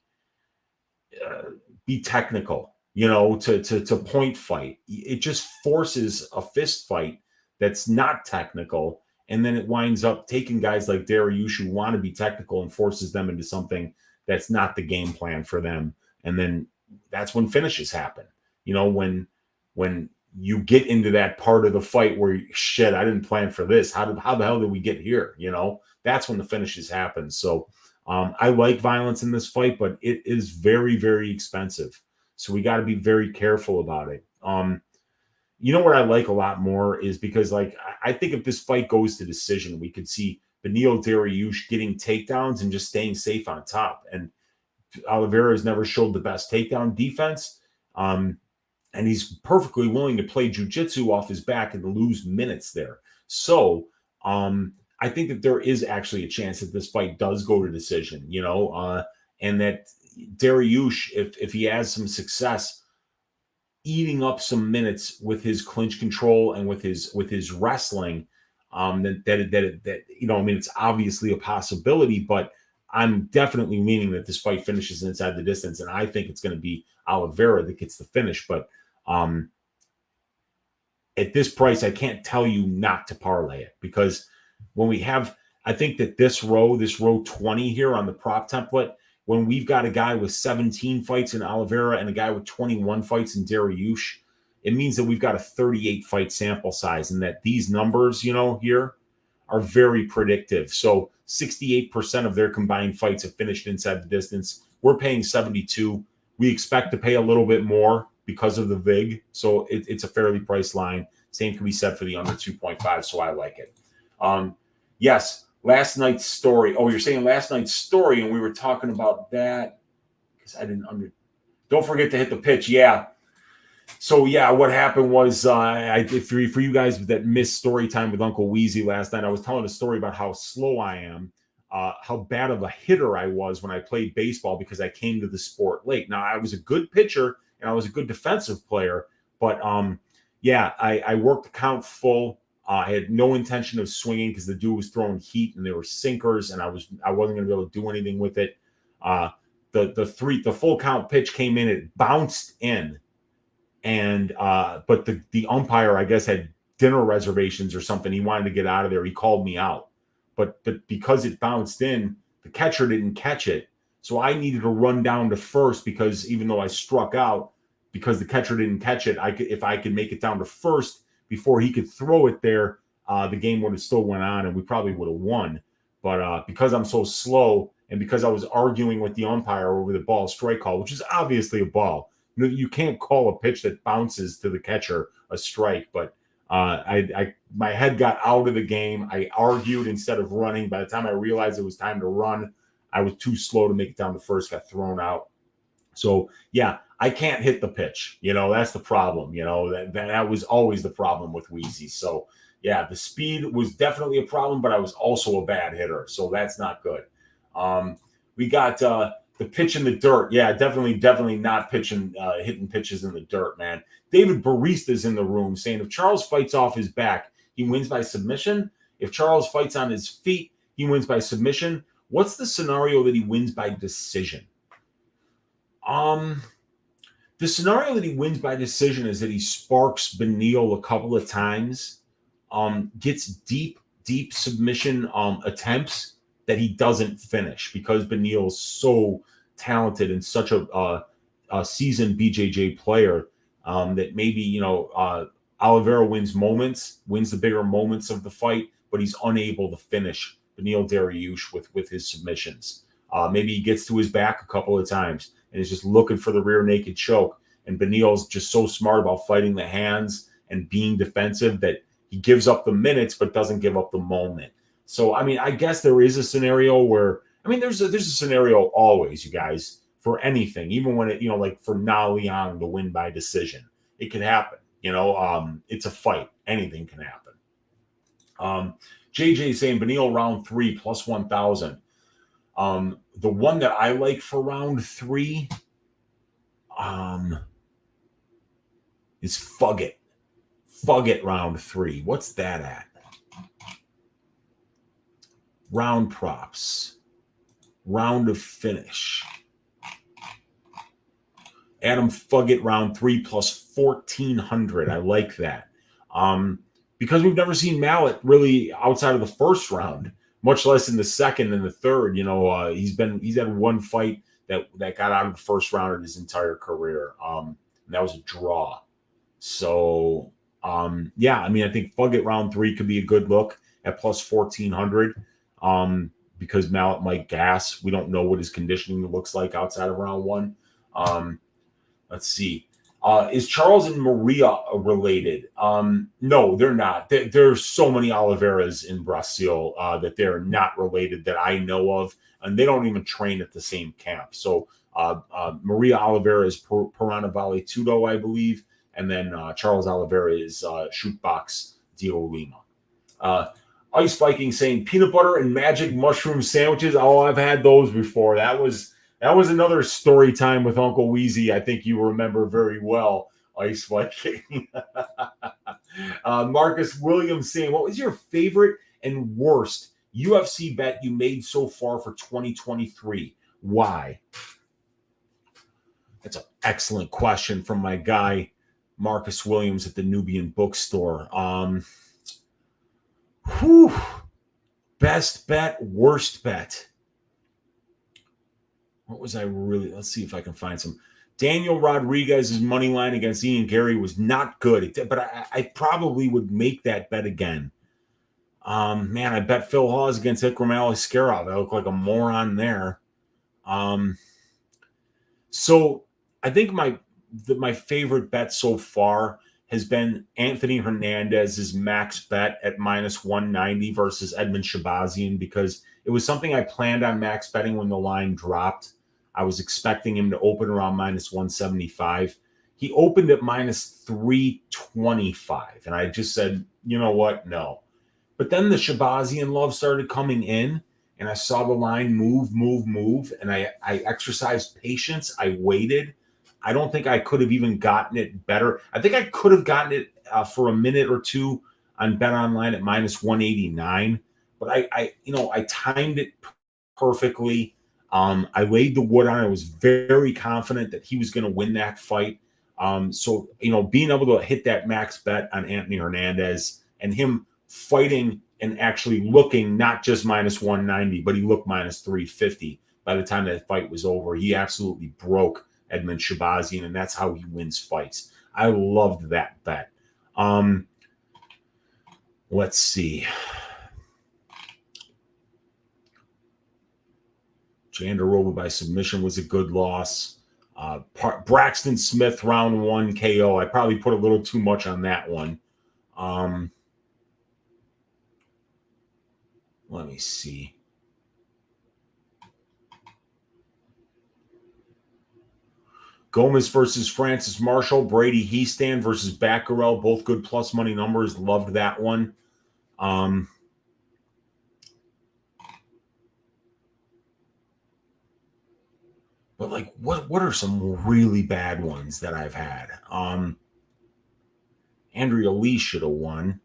be technical, to point fight. It just forces a fist fight that's not technical, and then it winds up taking guys like Dariush who want to be technical and forces them into something that's not the game plan for them. And then that's when finishes happen. When you get into that part of the fight where shit, I didn't plan for this. How the hell did we get here? That's when the finishes happen. So I like violence in this fight, but it is very, very expensive. So we got to be very careful about it. What I like a lot more is because, like, I think if this fight goes to decision, we could see Beneil Dariush getting takedowns and just staying safe on top. And Oliveira has never showed the best takedown defense. And he's perfectly willing to play jiu-jitsu off his back and lose minutes there. So I think that there is actually a chance that this fight does go to decision, and that Dariush, if he has some success eating up some minutes with his clinch control and with his wrestling, it's obviously a possibility, but I'm definitely meaning that this fight finishes inside the distance, and I think it's going to be Oliveira that gets the finish. But at this price, I can't tell you not to parlay it, because when we have, I think that this row 20 here on the prop template, when we've got a guy with 17 fights in Oliveira and a guy with 21 fights in Dariush, it means that we've got a 38 fight sample size, and that these numbers, here are very predictive. So 68% of their combined fights have finished inside the distance. We're paying 72. We expect to pay a little bit more because of the VIG. So it's a fairly priced line. Same can be said for the under 2.5. So I like it. Yes, last night's story. Oh, you're saying last night's story, and we were talking about that because I didn't Don't forget to hit the pitch. Yeah. So yeah, what happened was for you guys that missed story time with Uncle Weezy last night, I was telling a story about how slow I am, how bad of a hitter I was when I played baseball because I came to the sport late. Now I was a good pitcher and I was a good defensive player, but I worked the count full. I had no intention of swinging because the dude was throwing heat and they were sinkers, and I wasn't going to be able to do anything with it. The full count pitch came in, it bounced in. And but the umpire, I guess, had dinner reservations or something. He wanted to get out of there. He called me out, but because it bounced in, the catcher didn't catch it. So I needed to run down to first, because even though I struck out, because the catcher didn't catch it, if I could make it down to first before he could throw it there, the game would have still went on and we probably would have won. But because I'm so slow, and because I was arguing with the umpire over the ball strike call, which is obviously a ball. You can't call a pitch that bounces to the catcher a strike, but my head got out of the game. I argued instead of running. By the time I realized it was time to run, I was too slow to make it down to first, got thrown out. So yeah, I can't hit the pitch. That's the problem. That was always the problem with Weezy. So yeah, the speed was definitely a problem, but I was also a bad hitter. So that's not good. We got the pitch in the dirt. Yeah, definitely not hitting pitches in the dirt, man. David Barista's in the room saying if Charles fights off his back, he wins by submission. If Charles fights on his feet, he wins by submission. What's the scenario that he wins by decision? Um, the scenario that he wins by decision is that he sparks Beneil a couple of times, gets deep submission attempts that he doesn't finish because Beneil's so talented and such a seasoned BJJ player that maybe Oliveira wins the bigger moments of the fight, but he's unable to finish Beneil Dariush with his submissions. Maybe he gets to his back a couple of times and is just looking for the rear naked choke. And Beneil's just so smart about fighting the hands and being defensive that he gives up the minutes but doesn't give up the moment. So, I mean, I guess there is a scenario where, there's a scenario always, you guys, for anything, even when it, like for Na Liang to win by decision. It can happen. It's a fight. Anything can happen. JJ saying Beneil round 3 plus 1,000. The one that I like for round 3 is Fugget. Fugget round 3. What's that at? Round props. Round of finish. Adam Fugget round 3 plus 1,400. I like that. Because we've never seen Mallet really outside of the first round, much less in the second and the third. He's had one fight that got out of the first round in his entire career. And that was a draw. So yeah, I think Fugget round 3 could be a good look at plus 1,400. Because Mallet might gas. We don't know what his conditioning looks like outside of round 1. Let's see. Is Charles and Maria related? No, they're not. There's so many Oliveiras in Brazil that they're not related that I know of, and they don't even train at the same camp. So Maria Oliveira is Piranha Vale Tudo, I believe, and then Charles Oliveira is Shootbox Dio Lima. Ice Viking saying peanut butter and magic mushroom sandwiches. Oh, I've had those before. That was another story time with Uncle Weezy. I think you remember very well, Ice Viking. Marcus Williams saying, what was your favorite and worst UFC bet you made so far for 2023? Why? That's an excellent question from my guy, Marcus Williams at the Nubian Bookstore. Best bet, worst bet. What was I really? Let's see if I can find some. Daniel Rodriguez's money line against Ian Gary was not good, but I probably would make that bet again. Man, I bet Phil Hawes against Ikram Aliskerov. I look like a moron there. So I think my favorite bet so far has been Anthony Hernandez's max bet at minus 190 versus Edmund Shabazian, because it was something I planned on max betting when the line dropped. I was expecting him to open around minus 175. He opened at minus 325. And I just said, you know what? No. But then the Shabazian love started coming in, and I saw the line move. And I exercised patience. I waited. I don't think I could have even gotten it better. I think I could have gotten it for a minute or two on Bet Online at minus 189. But I timed it perfectly. I laid the wood on it. I was very confident that he was going to win that fight. So being able to hit that max bet on Anthony Hernandez and him fighting and actually looking not just minus 190, but he looked minus 350 by the time that fight was over. He absolutely broke Edmund Shabazian, and that's how he wins fights. I loved that bet. Let's see. Jandaroba by submission was a good loss. Braxton Smith, round 1 KO. I probably put a little too much on that one. Let me see. Gomez versus Francis Marshall. Brady Heastand versus Batgarel. Both good plus money numbers. Loved that one. But like, what are some really bad ones that I've had? Andrea Lee should have won.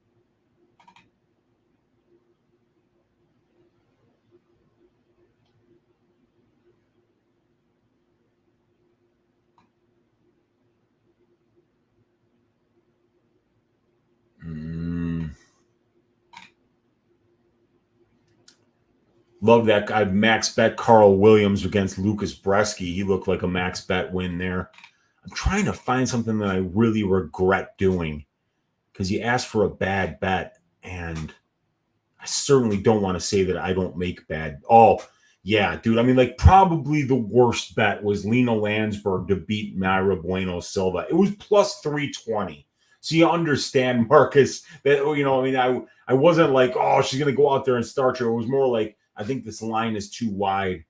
Love that guy. Max bet Carl Williams against Lucas Bresky. He looked like a max bet win there. I'm trying to find something that I really regret doing because you asked for a bad bet, and I certainly don't want to say that I don't make bad. Oh, yeah, dude. I mean, like, probably the worst bet was Lena Landsberg to beat Myra Bueno Silva. It was plus 320. So you understand, Marcus, that, I mean, I wasn't like, oh, she's going to go out there and start her. It was more like, I think this line is too wide,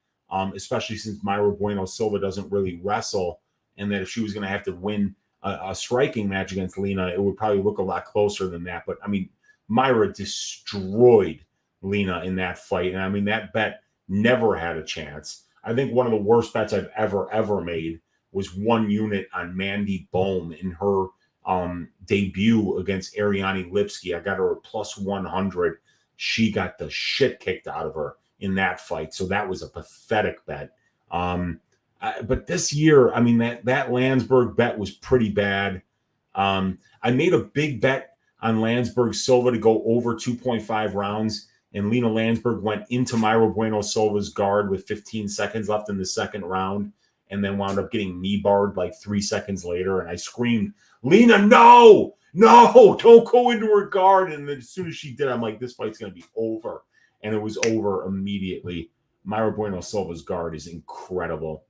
especially since Myra Bueno Silva doesn't really wrestle, and that if she was going to have to win a striking match against Lena, it would probably look a lot closer than that. But, I mean, Myra destroyed Lena in that fight. And I mean, that bet never had a chance. I think one of the worst bets I've ever made was 1 unit on Mandy Bohm in her debut against Ariane Lipsky. I got her at plus 100. She got the shit kicked out of her in that fight. So that was a pathetic bet. But this year, I mean, that Landsberg bet was pretty bad. I made a big bet on Landsberg Silva to go over 2.5 rounds, and Lena Landsberg went into Myra Bueno Silva's guard with 15 seconds left in the second round, and then wound up getting knee barred like 3 seconds later. And I screamed, Lena, no, don't go into her guard. And then as soon as she did, I'm like, this fight's going to be over. And it was over immediately. Myra Bueno Silva's guard is incredible.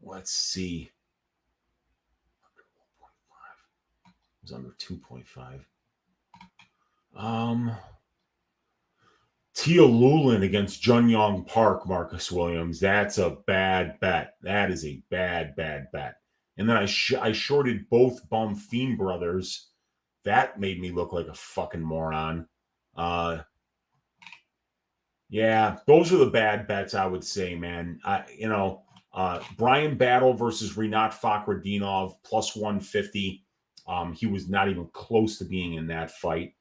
Let's see. It was under 2.5. Tia Lulin against Jun Yong Park, Marcus Williams. That's a bad bet. That is a bad bet. And then I shorted both Bum Fiend brothers. That made me look like a fucking moron. Yeah, those are the bad bets, I would say, man. Brian Battle versus Rinat Fakhretdinov, plus 150. He was not even close to being in that fight.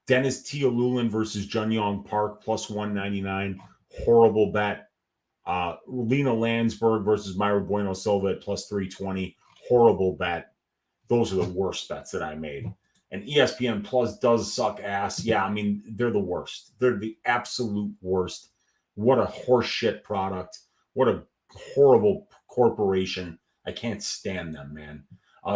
Dennis Tialulin versus Jun Yong Park, plus 199. Horrible bet. Lena Landsberg versus Myra Bueno Silva at plus 320. Horrible bet. Those are the worst bets that I made. And ESPN Plus does suck ass. Yeah, I mean, they're the worst. They're the absolute worst. What a horseshit product. What a horrible corporation. I can't stand them, man.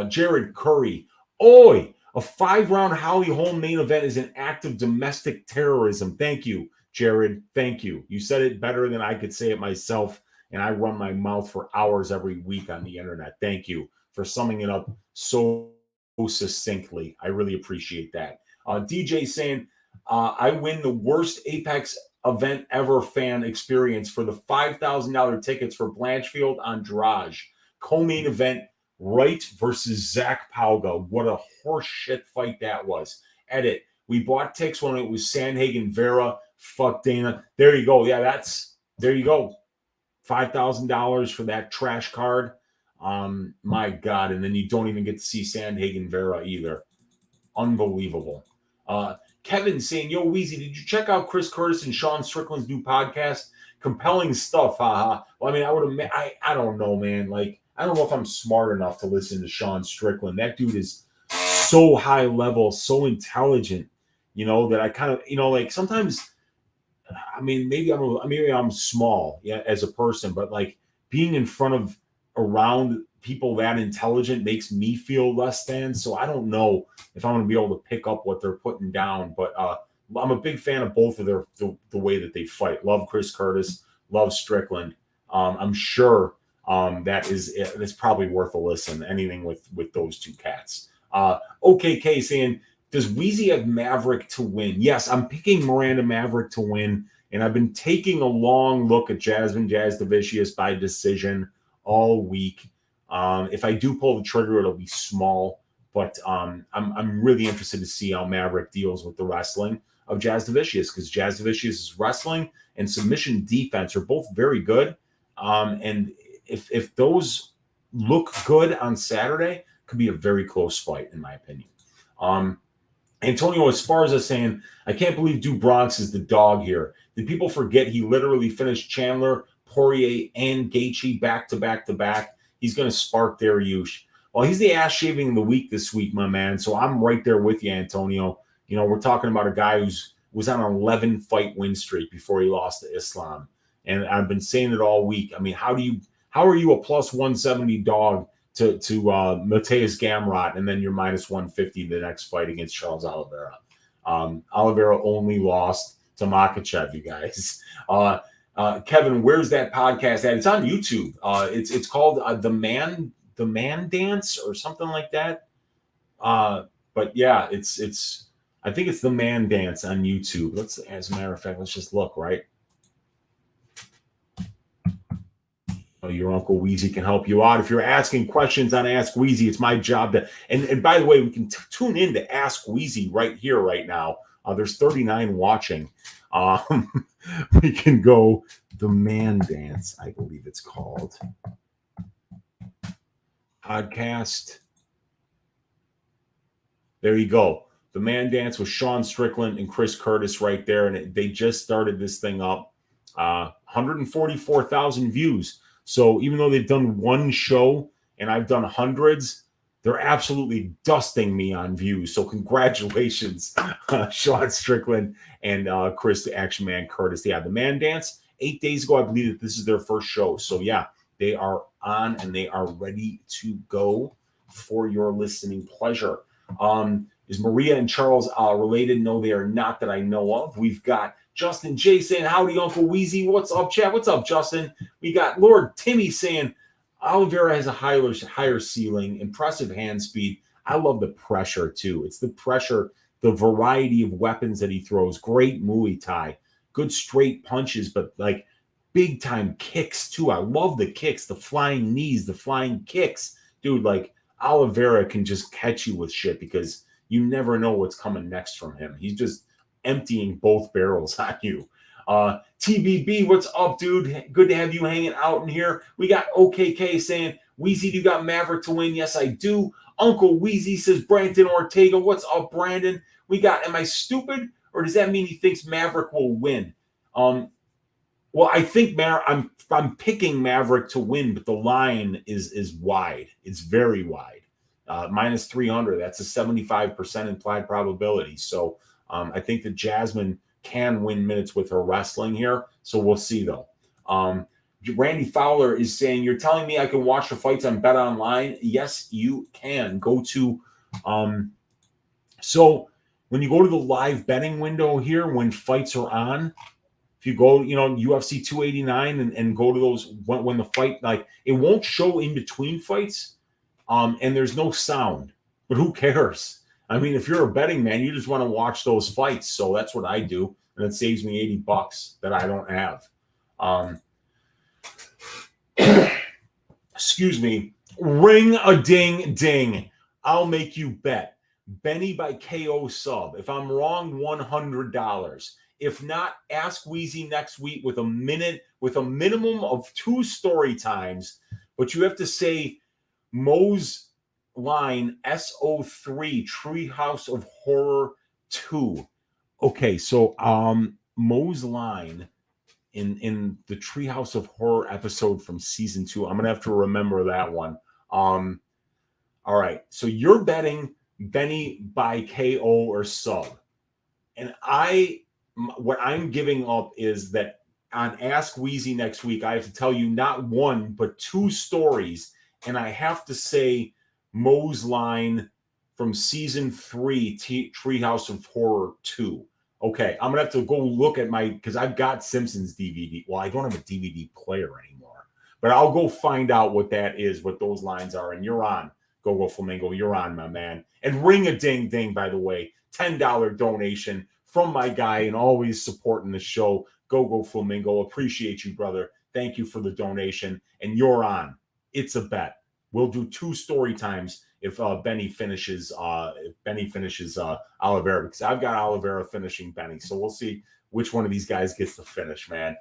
Jared Curry. Oi! A 5-round Holly Holm main event is an act of domestic terrorism. Thank you, Jared. Thank you. You said it better than I could say it myself, and I run my mouth for hours every week on the internet. Thank you for summing it up so succinctly. I really appreciate that. DJ saying, I win the worst Apex event ever fan experience for the $5,000 tickets for Blanchfield Andrade. Co-main event, Wright versus Zach Pauga. What a horseshit fight that was. Edit. We bought tickets when it was Sandhagen Vera. Fuck Dana. There you go. Yeah, there you go. $5,000 for that trash card. My God. And then you don't even get to see Sandhagen Vera either. Unbelievable. Kevin saying, yo, Weezy, did you check out Chris Curtis and Sean Strickland's new podcast? Compelling stuff, haha. Well, I mean, I don't know, man. Like, I don't know if I'm smart enough to listen to Sean Strickland. That dude is so high level, so intelligent, that I kind of, like sometimes, I mean, maybe I'm small, yeah, as a person, but like being in front of around people that intelligent makes me feel less than. So I don't know if I'm going to be able to pick up what they're putting down, but I'm a big fan of both of the way that they fight. Love Chris Curtis, love Strickland. I'm sure it's probably worth a listen. Anything with those two cats. OKK saying, does Weezy have Maverick to win? Yes, I'm picking Miranda Maverick to win. And I've been taking a long look at Jasmine Jasdavicius by decision all week. If I do pull the trigger, it'll be small. But I'm really interested to see how Maverick deals with the wrestling of Jasdavicius, because Jasdavicius' wrestling and submission defense are both very good. And if those look good on Saturday, could be a very close fight, in my opinion. Antonio Esparza saying, I can't believe Du Bronx is the dog here. Did people forget he literally finished Chandler, Poirier, and Gaethje back to back to back? He's going to spark Dariush. Well, he's the ass shaving of the week this week, my man. So I'm right there with you, Antonio. You know, we're talking about a guy who's was on an 11 fight win streak before he lost to Islam. And I've been saying it all week. I mean, how are you a plus 170 dog to Mateus Gamrot, and then you're minus 150 the next fight against Charles Oliveira? Oliveira only lost to Makhachev, you guys. Kevin, where's that podcast at? It's on YouTube. It's called The Man Dance or something like that. But yeah, it's I think it's The Man Dance on YouTube. As a matter of fact, let's just look, right? Your Uncle Weezy can help you out. If you're asking questions on Ask Weezy, it's my job to. And by the way, we can tune in to Ask Weezy right here, right now. There's 39 watching. We can go The Man Dance, I believe it's called. Podcast. There you go. The Man Dance with Sean Strickland and Chris Curtis right there. And they just started this thing up. 144,000 views. So even though they've done one show and I've done hundreds, they're absolutely dusting me on views. So congratulations, Sean Strickland and Chris, the Action Man Curtis. Yeah, The Man Dance, 8 days ago, I believe that this is their first show. So yeah, they are on and they are ready to go for your listening pleasure. Is Maria and Charles related? No, they are not, that I know of. We've got Justin J saying, howdy, Uncle Weezy. What's up, chat? What's up, Justin? We got Lord Timmy saying, Oliveira has a higher ceiling, impressive hand speed. I love the pressure, too. It's the pressure, the variety of weapons that he throws. Great Muay Thai. Good straight punches, but like big-time kicks, too. I love the kicks, the flying knees, the flying kicks. Dude, like Oliveira can just catch you with shit because you never know what's coming next from him. He's just emptying both barrels on you. TBB, what's up, dude? Good to have you hanging out in here. We got OKK saying, Weezy, you got Maverick to win? Yes, I do. Uncle Weezy says, Brandon Ortega. What's up, Brandon? We got, am I stupid? Or does that mean he thinks Maverick will win? Well, I think I'm picking Maverick to win, but the line is wide. It's very wide. Minus 300. That's a 75% implied probability. So I think that Jasmine can win minutes with her wrestling here. So we'll see, though. Randy Fowler is saying, you're telling me I can watch the fights on Bet Online? Yes, you can. Go to so when you go to the live betting window here, when fights are on, if you go, UFC 289 and go to those when the fight, like, it won't show in between fights, and there's no sound. But who cares? I mean, if you're a betting man, you just want to watch those fights. So that's what I do, and it saves me $80 that I don't have. Excuse me. Ring a ding ding. I'll make you bet. Benny by KO sub. If I'm wrong, $100. If not, ask Weezy next week with a minimum of 2 story times. But you have to say Mo's line SO3 Treehouse of Horror 2. Okay, so Mo's line in the Treehouse of Horror episode from season 2. I'm gonna have to remember that one. All right, so you're betting Benny by KO or sub, and what I'm giving up is that on Ask Weezy next week, I have to tell you not 1 but 2 stories, and I have to say Mo's line from season 3, Treehouse of Horror 2. Okay, I'm gonna have to go look at because I've got Simpsons DVD. Well, I don't have a DVD player anymore, but I'll go find out what that is, what those lines are. And you're on, Go Flamingo. You're on, my man. And ring a ding ding, by the way, $10 donation from my guy and always supporting the show. Go Flamingo. Appreciate you, brother. Thank you for the donation. And you're on. It's a bet. We'll do 2 story times if Benny finishes Oliveira, because I've got Oliveira finishing Benny. So we'll see which one of these guys gets to finish, man.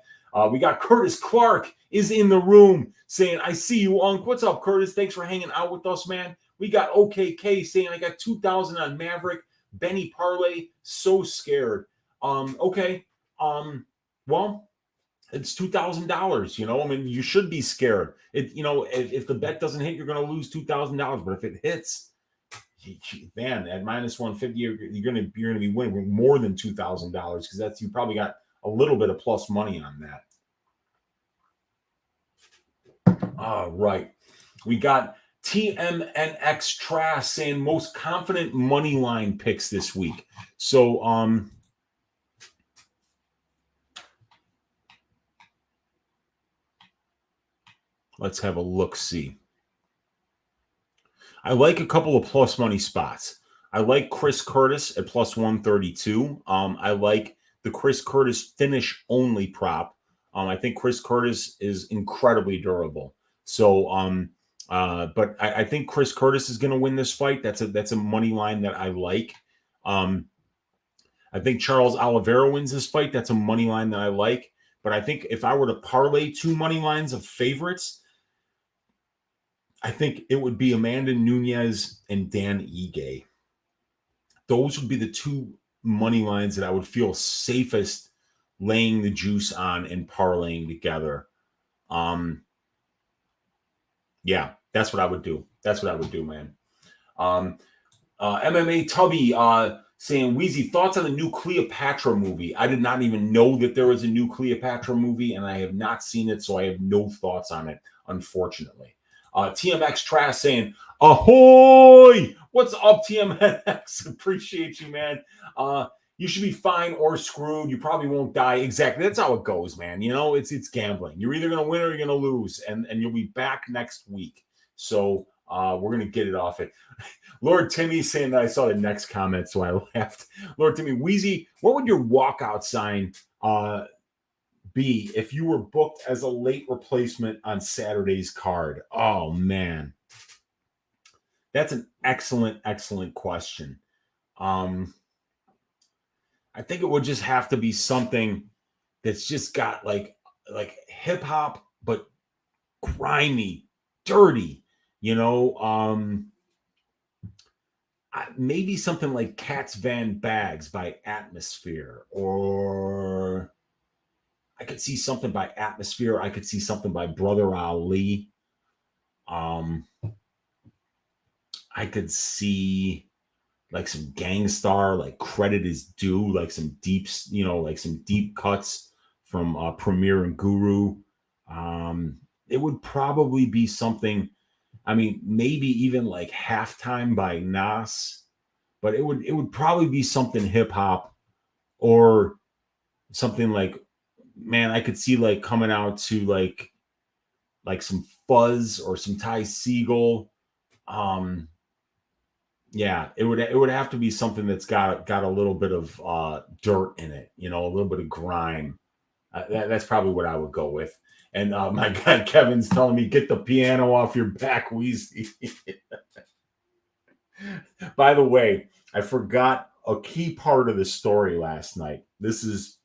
We got Curtis Clark is in the room saying, I see you, Unc. What's up, Curtis? Thanks for hanging out with us, man. We got OKK saying, I got 2,000 on Maverick. Benny Parlay, so scared. Okay. Well, it's $2,000. You know, I mean, you should be scared. If the bet doesn't hit, you're going to lose $2,000. But if it hits, man, at minus 150, you're going to be winning more than $2,000, because you probably got a little bit of plus money on that. All right, we got TMNX Trash saying most confident money line picks this week. So let's have a look-see. I like a couple of plus money spots. I like Chris Curtis at plus 132. I like the Chris Curtis finish only prop. I think Chris Curtis is incredibly durable. So, but I think Chris Curtis is going to win this fight. That's a money line that I like. I think Charles Oliveira wins this fight. That's a money line that I like. But I think if I were to parlay 2 money lines of favorites, I think it would be Amanda Nunes and Dan Ige. Those would be the 2 money lines that I would feel safest laying the juice on and parlaying together. Yeah, that's what I would do. That's what I would do, man. MMA Tubby saying, Weezy, thoughts on the new Cleopatra movie? I did not even know that there was a new Cleopatra movie, and I have not seen it, so I have no thoughts on it, unfortunately. TMX Trash saying, ahoy! What's up, TMX? Appreciate you, man. You should be fine or screwed. You probably won't die. Exactly. That's how it goes, man. You know, it's gambling. You're either going to win or you're going to lose, and you'll be back next week. So we're going to get it off it. Lord Timmy saying that I saw the next comment, so I laughed. Lord Timmy, Weezy, what would your walkout sign be if you were booked as a late replacement on Saturday's card? Oh, man. That's an excellent, excellent question. I think it would just have to be something that's just got like hip hop, but grimy, dirty, you know. Maybe something like Cats Van Bags by Atmosphere, or I could see something by Atmosphere. I could see something by Brother Ali. I could see like some Gangstar, like Credit Is Due, like some deep, you know, like some deep cuts from Premier and Guru. It would probably be something, I mean, maybe even like Halftime by Nas, but it would probably be something hip hop, or something like, man, I could see like coming out to like some Fuzz or some Ty Segall. Yeah, it would have to be something that's got a little bit of dirt in it, you know, a little bit of grime. That's probably what I would go with. And my God, Kevin's telling me, get the piano off your back, Weezy. By the way, I forgot a key part of the story last night. This is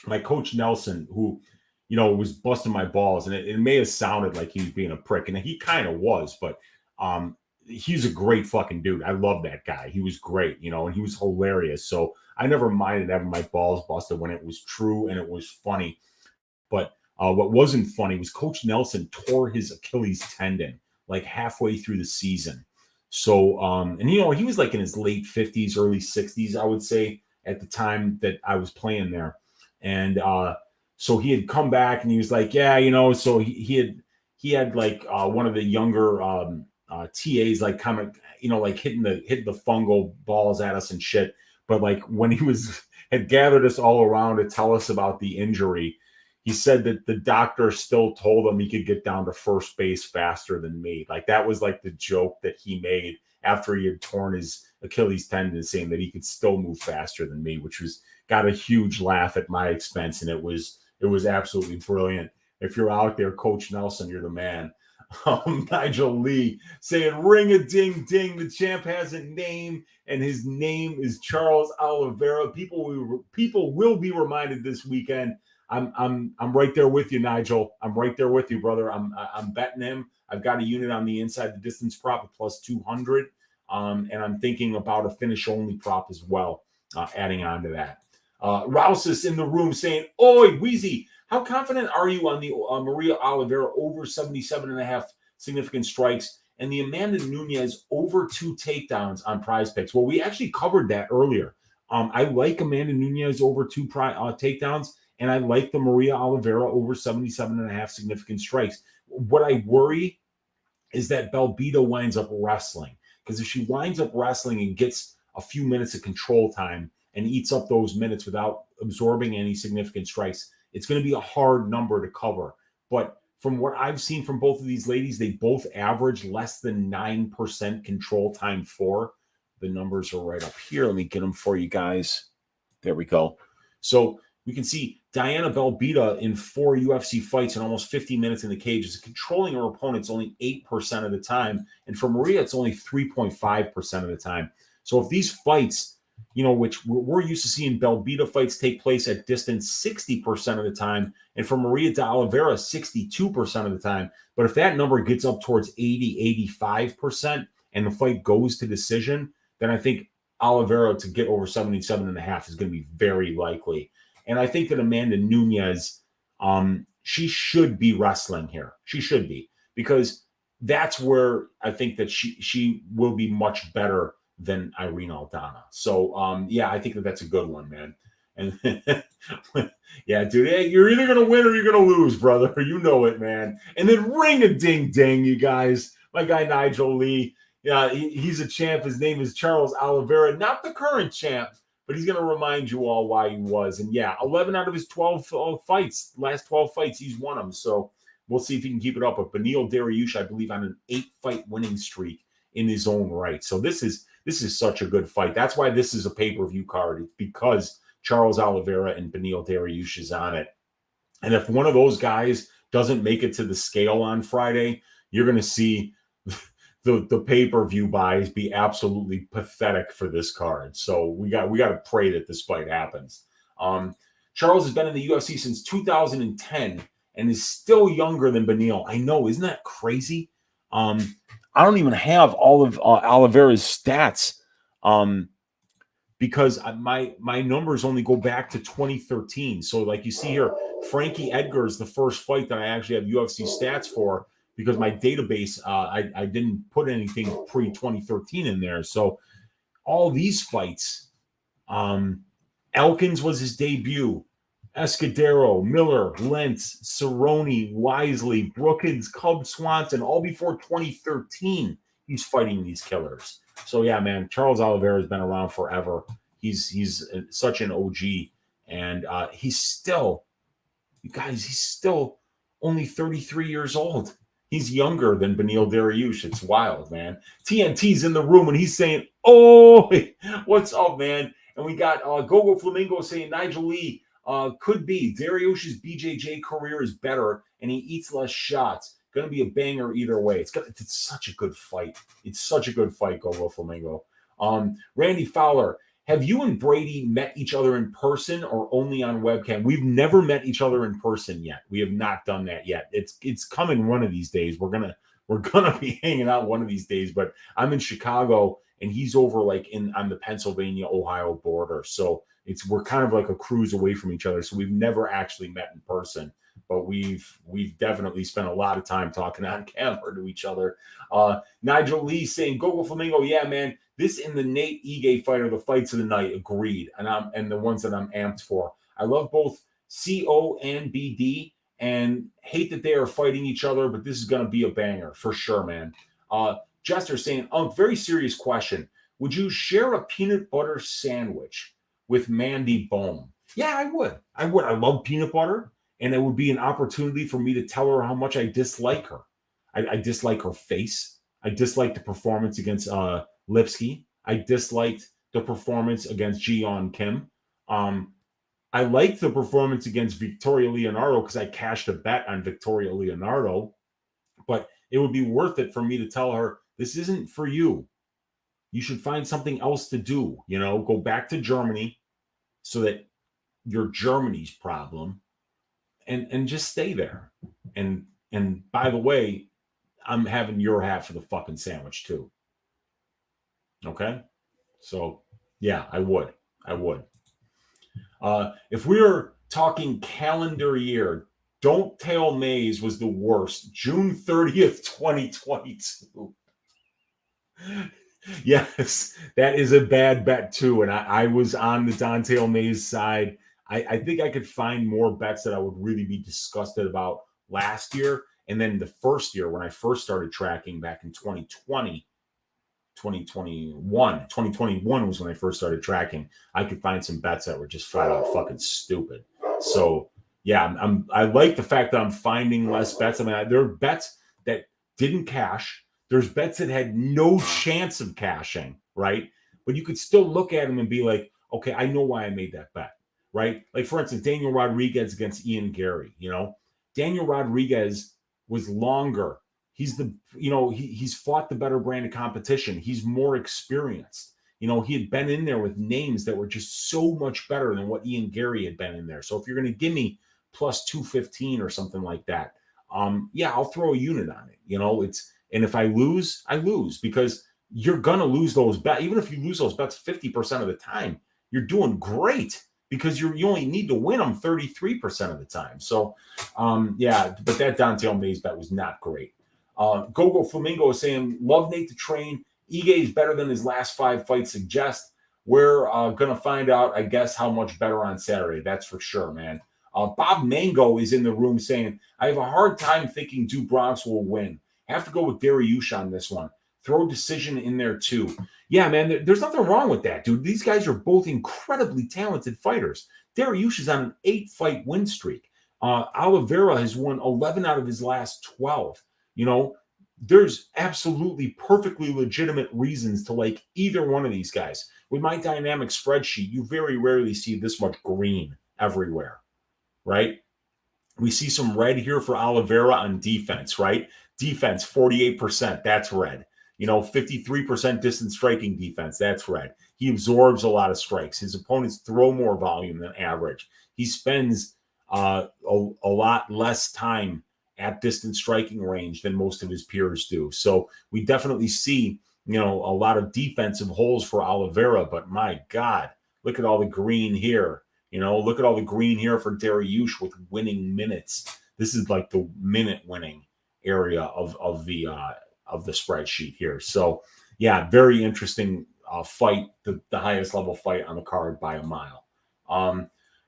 my coach Nelson, who, you know, was busting my balls, and it may have sounded like he was being a prick, and he kind of was, but he's a great fucking dude. I love that guy. He was great, you know, and he was hilarious. So I never minded having my balls busted when it was true and it was funny. But what wasn't funny was Coach Nelson tore his Achilles tendon like halfway through the season. So, and you know, he was like in his late 50s, early 60s, I would say, at the time that I was playing there. And so he had come back and he was like, yeah, you know, so he had like one of the younger TAs like kind, you know, like hitting the fungal balls at us and shit. But like when he had gathered us all around to tell us about the injury, he said that the doctor still told him he could get down to first base faster than me. Like that was like the joke that he made after he had torn his Achilles tendon, saying that he could still move faster than me, which was got a huge laugh at my expense, and it was absolutely brilliant. If you're out there, Coach Nelson, you're the man. Nigel Lee saying, ring a ding ding. The champ has a name, and his name is Charles Oliveira. People will be reminded this weekend. I'm right there with you, Nigel. I'm right there with you, brother. I'm betting him. I've got a unit on the inside the distance prop at plus 200. And I'm thinking about a finish only prop as well, adding on to that. Rouse's in the room saying, oi, Weezy, how confident are you on the Maria Oliveira over 77.5 significant strikes and the Amanda Nunes over 2 takedowns on Prize Picks? Well, we actually covered that earlier. I like Amanda Nunes over 2 takedowns, and I like the Maria Oliveira over 77.5 significant strikes. What I worry is that Belbita winds up wrestling, because if she winds up wrestling and gets a few minutes of control time and eats up those minutes without absorbing any significant strikes, it's going to be a hard number to cover. But from what I've seen from both of these ladies, they both average less than 9% control time for. The numbers are right up here. Let me get them for you guys. There we go. So we can see Diana Belbita in 4 UFC fights and almost 50 minutes in the cage is controlling her opponents only 8% of the time. And for Maria, it's only 3.5% of the time. So if these fights, which we're used to seeing Belbita fights take place at distance 60% of the time, and for Maria de Oliveira, 62% of the time. But if that number gets up towards 80, 85%, and the fight goes to decision, then I think Oliveira to get over 77.5 is going to be very likely. And I think that Amanda Nunes, she should be wrestling here. She should be, because that's where I think that she will be much better than Irene Aldana. So, I think that that's a good one, man. And yeah, dude, hey, you're either going to win or you're going to lose, brother. You know it, man. And then ring a ding ding, you guys. My guy, Nigel Lee. Yeah, he's a champ. His name is Charles Oliveira, not the current champ, but he's going to remind you all why he was. And 11 out of his 12 fights, last 12 fights, he's won them. So we'll see if he can keep it up. But Beneil Dariush, I believe, on an 8-fight winning streak in his own right. So this is such a good fight. That's why this is a pay-per-view card. It's because Charles Oliveira and Beneil Dariush is on it. And if one of those guys doesn't make it to the scale on Friday, you're going to see the pay-per-view buys be absolutely pathetic for this card. So we got to pray that this fight happens. Charles has been in the UFC since 2010 and is still younger than Beneil. I know, isn't that crazy? I don't even have all of Oliveira's stats because my numbers only go back to 2013. So like you see here, Frankie Edgar is the first fight that I actually have UFC stats for, because my database, I didn't put anything pre-2013 in there. So all these fights, Elkins was his debut, Escudero, Miller, Lentz, Cerrone, Wisely, Brookins, Cub Swanson, all before 2013, he's fighting these killers. So yeah, man, Charles Oliveira has been around forever. He's such an OG, and he's still only 33 years old. He's younger than Beneil Dariush. It's wild, man. TNT's in the room, and he's saying, oh, what's up, man? And we got Gogo Flamingo saying Nigel Lee could be. Dariush's BJJ career is better, and he eats less shots. Going to be a banger either way. It's such a good fight. It's such a good fight, Gogo Flamingo. Randy Fowler, have you and Brady met each other in person or only on webcam? We've never met each other in person yet. We have not done that yet. It's coming one of these days. We're gonna be hanging out one of these days. But I'm in Chicago and he's over like on the Pennsylvania-Ohio border. So we're kind of like a cruise away from each other. So we've never actually met in person. But we've definitely spent a lot of time talking on camera to each other. Nigel Lee saying, Gogo Flamingo, yeah, man, this and the Nate Ige fight are the fights of the night. Agreed. And the ones that I'm amped for. I love both CO and BD and hate that they are fighting each other, but this is going to be a banger for sure, man. Jester saying, very serious question. Would you share a peanut butter sandwich with Mandy Bohm? Yeah, I would. I love peanut butter. And it would be an opportunity for me to tell her how much I dislike her. I dislike her face. I dislike the performance against Lipsky. I disliked the performance against Ji-Yeon Kim. I like the performance against Victoria Leonardo because I cashed a bet on Victoria Leonardo, but it would be worth it for me to tell her, this isn't for you. You should find something else to do, go back to Germany so that you're Germany's problem and just stay there. And by the way, I'm having your half of the fucking sandwich too. Okay? So, yeah, I would. If we were talking calendar year, Don't Tell Mays was the worst. June 30th, 2022. Yes, that is a bad bet too. And I was on the Dontail Mays side. I think I could find more bets that I would really be disgusted about last year. And then the first year when I first started tracking back in 2020, 2021 was when I first started tracking. I could find some bets that were just flat out fucking stupid. So yeah, I like the fact that I'm finding less bets. I mean, there are bets that didn't cash. There's bets that had no chance of cashing, right? But you could still look at them and be like, okay, I know why I made that bet, right? Like for instance, Daniel Rodriguez against Ian Gary. Daniel Rodriguez was longer. He's he's fought the better brand of competition. He's more experienced. He had been in there with names that were just so much better than what Ian Gary had been in there. So if you're going to give me plus 215 or something like that, yeah, I'll throw a unit on it. And if I lose, I lose because you're going to lose those bets. Even if you lose those bets 50% of the time, you're doing great because you only need to win them 33% of the time. So, yeah, but that Dontail Mays bet was not great. Gogo Flamingo is saying, love Nate the Train. Ige is better than his last 5 fights suggest. We're going to find out, I guess, how much better on Saturday. That's for sure, man. Bob Mango is in the room saying, I have a hard time thinking Du Bronx will win. I have to go with Dariush on this one. Throw decision in there, too. Yeah, man, there's nothing wrong with that, dude. These guys are both incredibly talented fighters. Dariush is on an 8-fight win streak. Oliveira has won 11 out of his last 12. There's absolutely perfectly legitimate reasons to like either one of these guys. With my dynamic spreadsheet, you very rarely see this much green everywhere, right? We see some red here for Oliveira on defense, right? Defense, 48%, that's red. 53% distance striking defense, that's red. He absorbs a lot of strikes. His opponents throw more volume than average. He spends a lot less time at distance striking range than most of his peers do. So we definitely see, a lot of defensive holes for Oliveira, but my God, look at all the green here. Look at all the green here for Dariush with winning minutes. This is like the minute winning area of the spreadsheet here. So yeah, very interesting fight, the highest level fight on the card by a mile.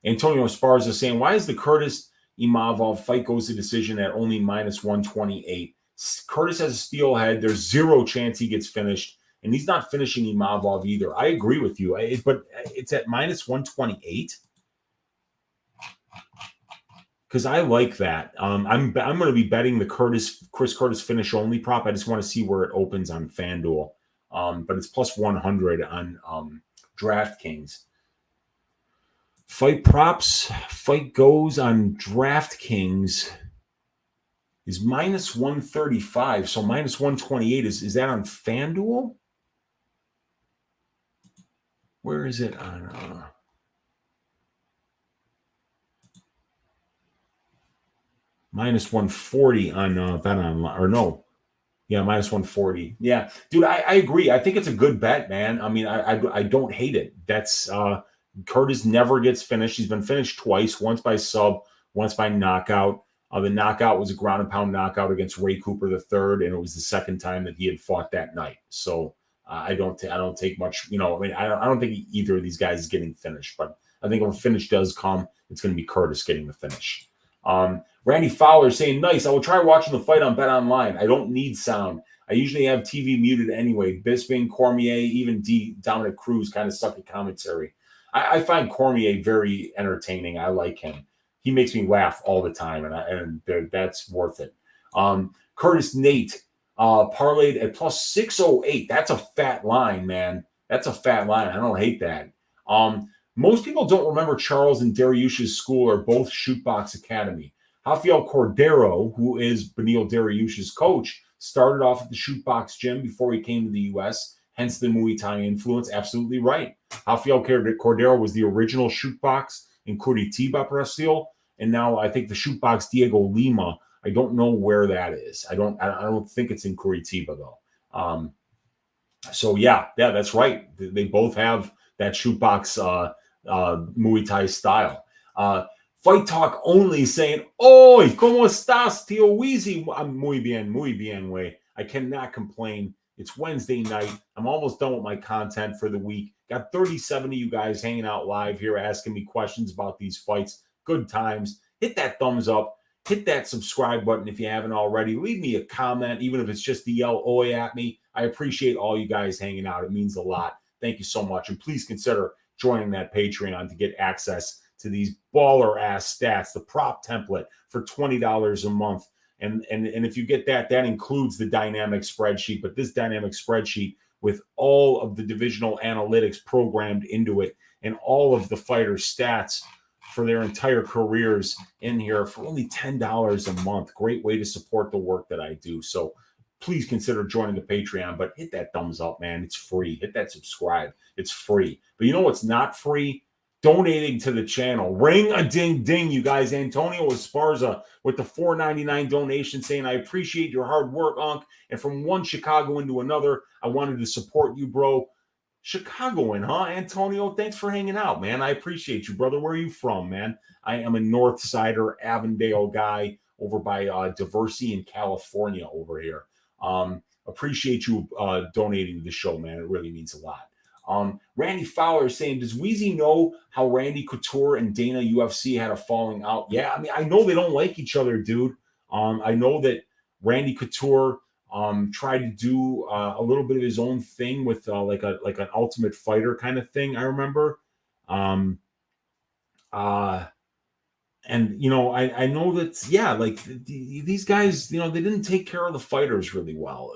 Antonio Esparza is saying, why is the Curtis Imavov fight goes to decision at only minus 128? Curtis has a steelhead. There's zero chance he gets finished, and he's not finishing Imavov either. I agree with you, but it's at minus 128 because I like that. I'm going to be betting the Chris Curtis finish only prop. I just want to see where it opens on FanDuel, but it's plus 100 on DraftKings. Fight props, fight goes on DraftKings is minus 135. So minus 128. Is that on FanDuel? Where is it on? Minus 140 on Bet Online. Or no. Yeah, minus 140. Yeah. Dude, I agree. I think it's a good bet, man. I mean, I don't hate it. That's Curtis never gets finished. He's been finished twice, once by sub, once by knockout. The knockout was a ground and pound knockout against Ray Cooper III, and it was the second time that he had fought that night. So I don't take much, I don't think either of these guys is getting finished, but I think when finish does come, it's going to be Curtis getting the finish. Randy Fowler saying, nice. I will try watching the fight on Bet Online. I don't need sound. I usually have TV muted anyway. Bisping, Cormier, even Dominic Cruz kind of suck at commentary. I find Cormier very entertaining. I like him. He makes me laugh all the time, and that's worth it. Curtis Nate parlayed at plus 608. That's a fat line, man. That's a fat line. I don't hate that. Most people don't remember Charles and Dariush's school are both Shootbox Academy. Rafael Cordero, who is Beneil Dariush's coach, started off at the Shootbox gym before he came to the U.S., hence the Muay Thai influence. Absolutely right. Rafael Cordero was the original Shootbox in Curitiba, Brazil, and now I think the Shootbox Diego Lima. I don't know where that is. I don't think it's in Curitiba though. So yeah, that's right. They both have that shootbox Muay Thai style. Fight Talk only saying, "Oi, ¿cómo estás, tío Weezy?" I'm muy bien, way. I cannot complain. It's Wednesday night. I'm almost done with my content for the week. Got 37 of you guys hanging out live here asking me questions about these fights. Good times. Hit that thumbs up. Hit that subscribe button if you haven't already. Leave me a comment, even if it's just to yell "oi" at me. I appreciate all you guys hanging out. It means a lot. Thank you so much. And please consider joining that Patreon to get access to these baller ass stats, the prop template for $20 a month. And if you get that, that includes the dynamic spreadsheet. But this dynamic spreadsheet with all of the divisional analytics programmed into it and all of the fighters' stats for their entire careers in here for only $10 a month. Great way to support the work that I do. So please consider joining the Patreon, but hit that thumbs up, man. It's free. Hit that subscribe. It's free. But you know what's not free? Donating to the channel. Ring a ding ding, you guys. Antonio Esparza with the $4.99 donation saying, "I appreciate your hard work, Unc. And from one Chicagoan to another, I wanted to support you, bro." Chicagoan, huh, Antonio? Thanks for hanging out, man. I appreciate you, brother. Where are you from, man? I am a North Sider, Avondale guy over by Diversey in California over here. Appreciate you donating to the show, man. It really means a lot. Randy Fowler is saying, "Does Weezy know how Randy Couture and Dana UFC had a falling out?" Yeah, I mean, I know they don't like each other, dude. I know that Randy Couture tried to do a little bit of his own thing with like an Ultimate Fighter kind of thing. I remember. And you know, I know that like these guys, you know, they didn't take care of the fighters really well,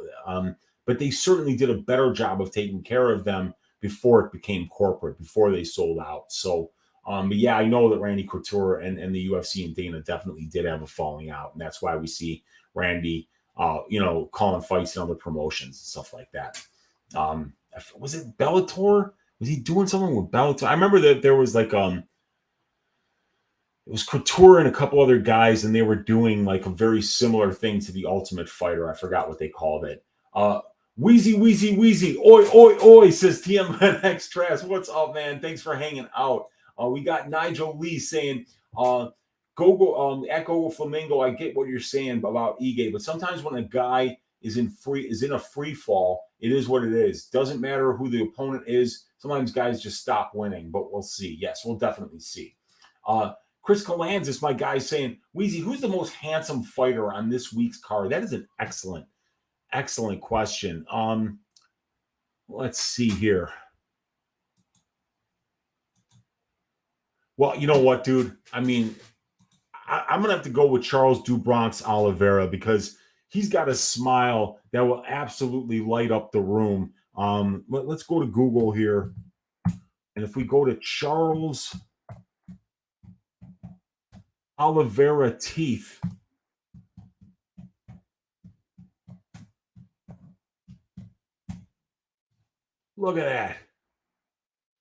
but they certainly did a better job of taking care of them before it became corporate, before they sold out. So, but yeah, I know that Randy Couture and the UFC and Dana definitely did have a falling out, and that's why we see Randy, you know, calling fights in other promotions and stuff like that. Was it Bellator? Was he doing something with Bellator? I remember that there was like it was Couture and a couple other guys, and they were doing like a very similar thing to the Ultimate Fighter. I forgot what they called it. Weezy, oi, says TMNX Trash. What's up, man? Thanks for hanging out. We got Nigel Lee saying, go at Gogo Flamingo. I get what you're saying about Ige, but sometimes when a guy is in a free fall, it is what it is. Doesn't matter who the opponent is. Sometimes guys just stop winning, but we'll see. Yes, we'll definitely see. Chris Colanzis, my guy, saying, "Weezy, who's the most handsome fighter on this week's card?" That is an excellent question. Let's see here. Well, you know what, dude? I mean, I'm gonna have to go with Charles DuBronx Oliveira because he's got a smile that will absolutely light up the room. Let's go to Google here, and if we go to Charles Oliveira teeth. Look at that.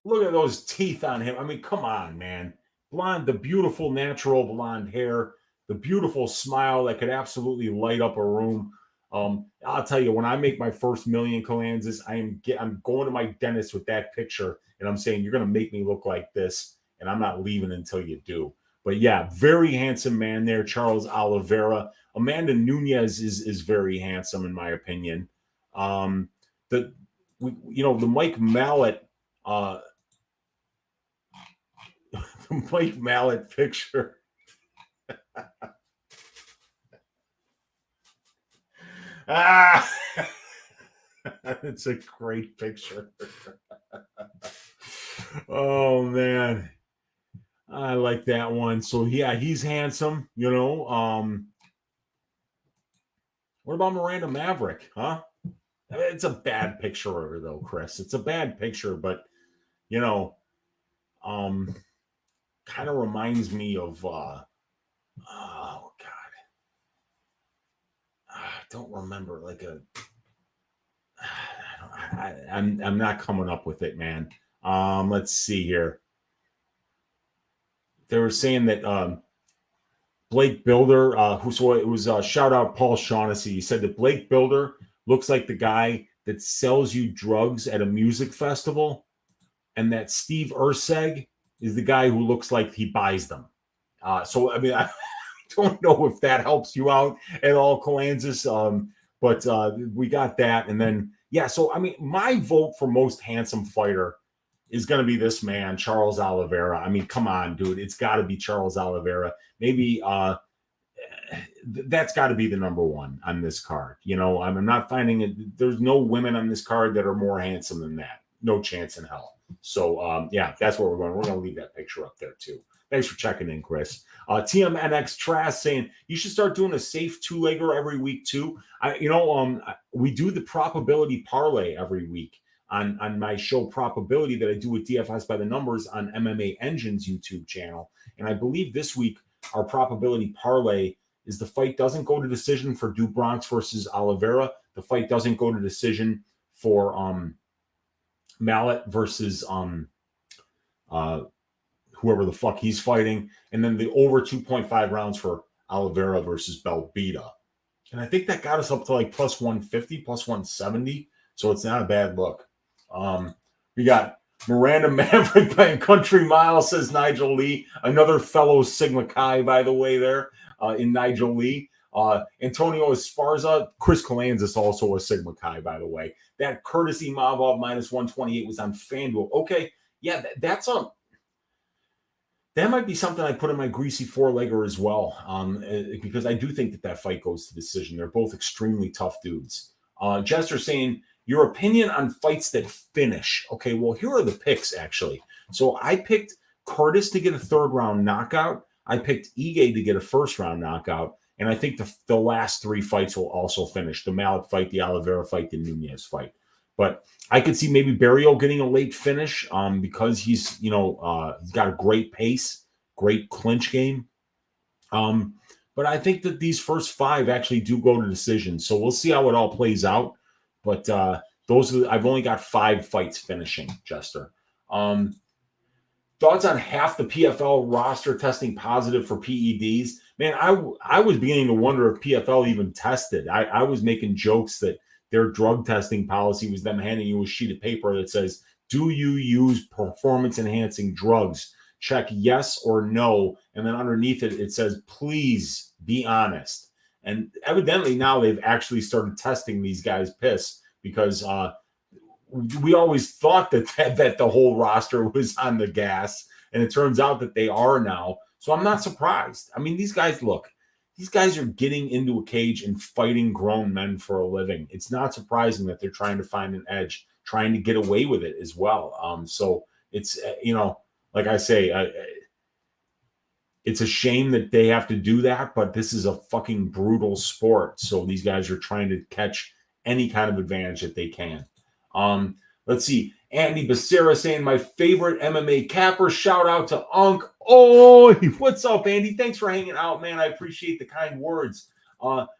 Look at those teeth on him. I mean, come on, man. Blonde, the beautiful natural blonde hair, the beautiful smile that could absolutely light up a room. I'll tell you, when I make my first million, Kalanzas, I'm going to my dentist with that picture, and I'm saying, "You're going to make me look like this, and I'm not leaving until you do." But yeah, very handsome man there, Charles Oliveira. Amanda Nunes is very handsome in my opinion. The Mike Mallet. The Mike Mallet picture. It's a great picture. Oh man, I like that one. So yeah, he's handsome. You know. What about Miranda Maverick? Huh? It's a bad picture of her though, Chris. It's a bad picture, but you know, Kind of reminds me of oh god, I don't remember like a. I'm not coming up with it, man. Let's see here. They were saying that Blake Builder, so it was shout out Paul Shaughnessy. He said that Blake Builder looks like the guy that sells you drugs at a music festival, and that Steve Urseg is the guy who looks like he buys them. So I mean, I don't know if that helps you out at all, Kalanzas. But we got that, and then yeah. So I mean, my vote for most handsome fighter is going to be this man, Charles Oliveira. I mean, come on, dude, it's got to be Charles Oliveira. Maybe that's got to be the number one on this card. You know, I'm not finding it. There's no women on this card that are more handsome than that. No chance in hell. So yeah, that's where we're going. We're going to leave that picture up there too. Thanks for checking in, Chris. TMNX Trash saying you should start doing a safe two-legger every week too. We do the probability parlay every week on my show Probability that I do with DFS by the Numbers on MMA Engine's YouTube channel. And I believe this week our probability parlay is the fight doesn't go to decision for Du Bronx versus Oliveira. The fight doesn't go to decision for Mallet versus whoever the fuck he's fighting. And then the over 2.5 rounds for Oliveira versus Belbita. And I think that got us up to like plus 150, plus 170. So it's not a bad look. We got Miranda Maverick playing Country Mile, says Nigel Lee. Another fellow Sigma Chi, by the way, there in Nigel Lee. Antonio Esparza, Chris Kalanzis, also a Sigma Chi, by the way. That Curtis Imavov minus 128 was on FanDuel. Okay, yeah, that might be something I put in my greasy four-legger as well, because I do think that fight goes to decision. They're both extremely tough dudes. Jester saying, your opinion on fights that finish. Okay, well, here are the picks, actually. So I picked Curtis to get a third-round knockout. I picked Ige to get a first-round knockout. And I think the last three fights will also finish. The Mallet fight, the Oliveira fight, the Nunes fight. But I could see maybe Barrio getting a late finish because he's got a great pace, great clinch game. But I think that these first five actually do go to decision. So we'll see how it all plays out. But I've only got 5 fights finishing, Jester. Thoughts on half the PFL roster testing positive for PEDs? Man, I was beginning to wonder if PFL even tested. I was making jokes that their drug testing policy was them handing you a sheet of paper that says, do you use performance-enhancing drugs? Check yes or no. And then underneath it, it says, please be honest. And evidently now they've actually started testing these guys' piss because we always thought that the whole roster was on the gas. And it turns out that they are now. So I'm not surprised. I mean, these guys are getting into a cage and fighting grown men for a living. It's not surprising that they're trying to find an edge, trying to get away with it as well. So it's, like I say, it's a shame that they have to do that, but this is a fucking brutal sport. So these guys are trying to catch any kind of advantage that they can. Let's see. Andy Becerra saying my favorite MMA capper. Shout out to Unc. Oh, what's up, Andy? Thanks for hanging out, man. I appreciate the kind words.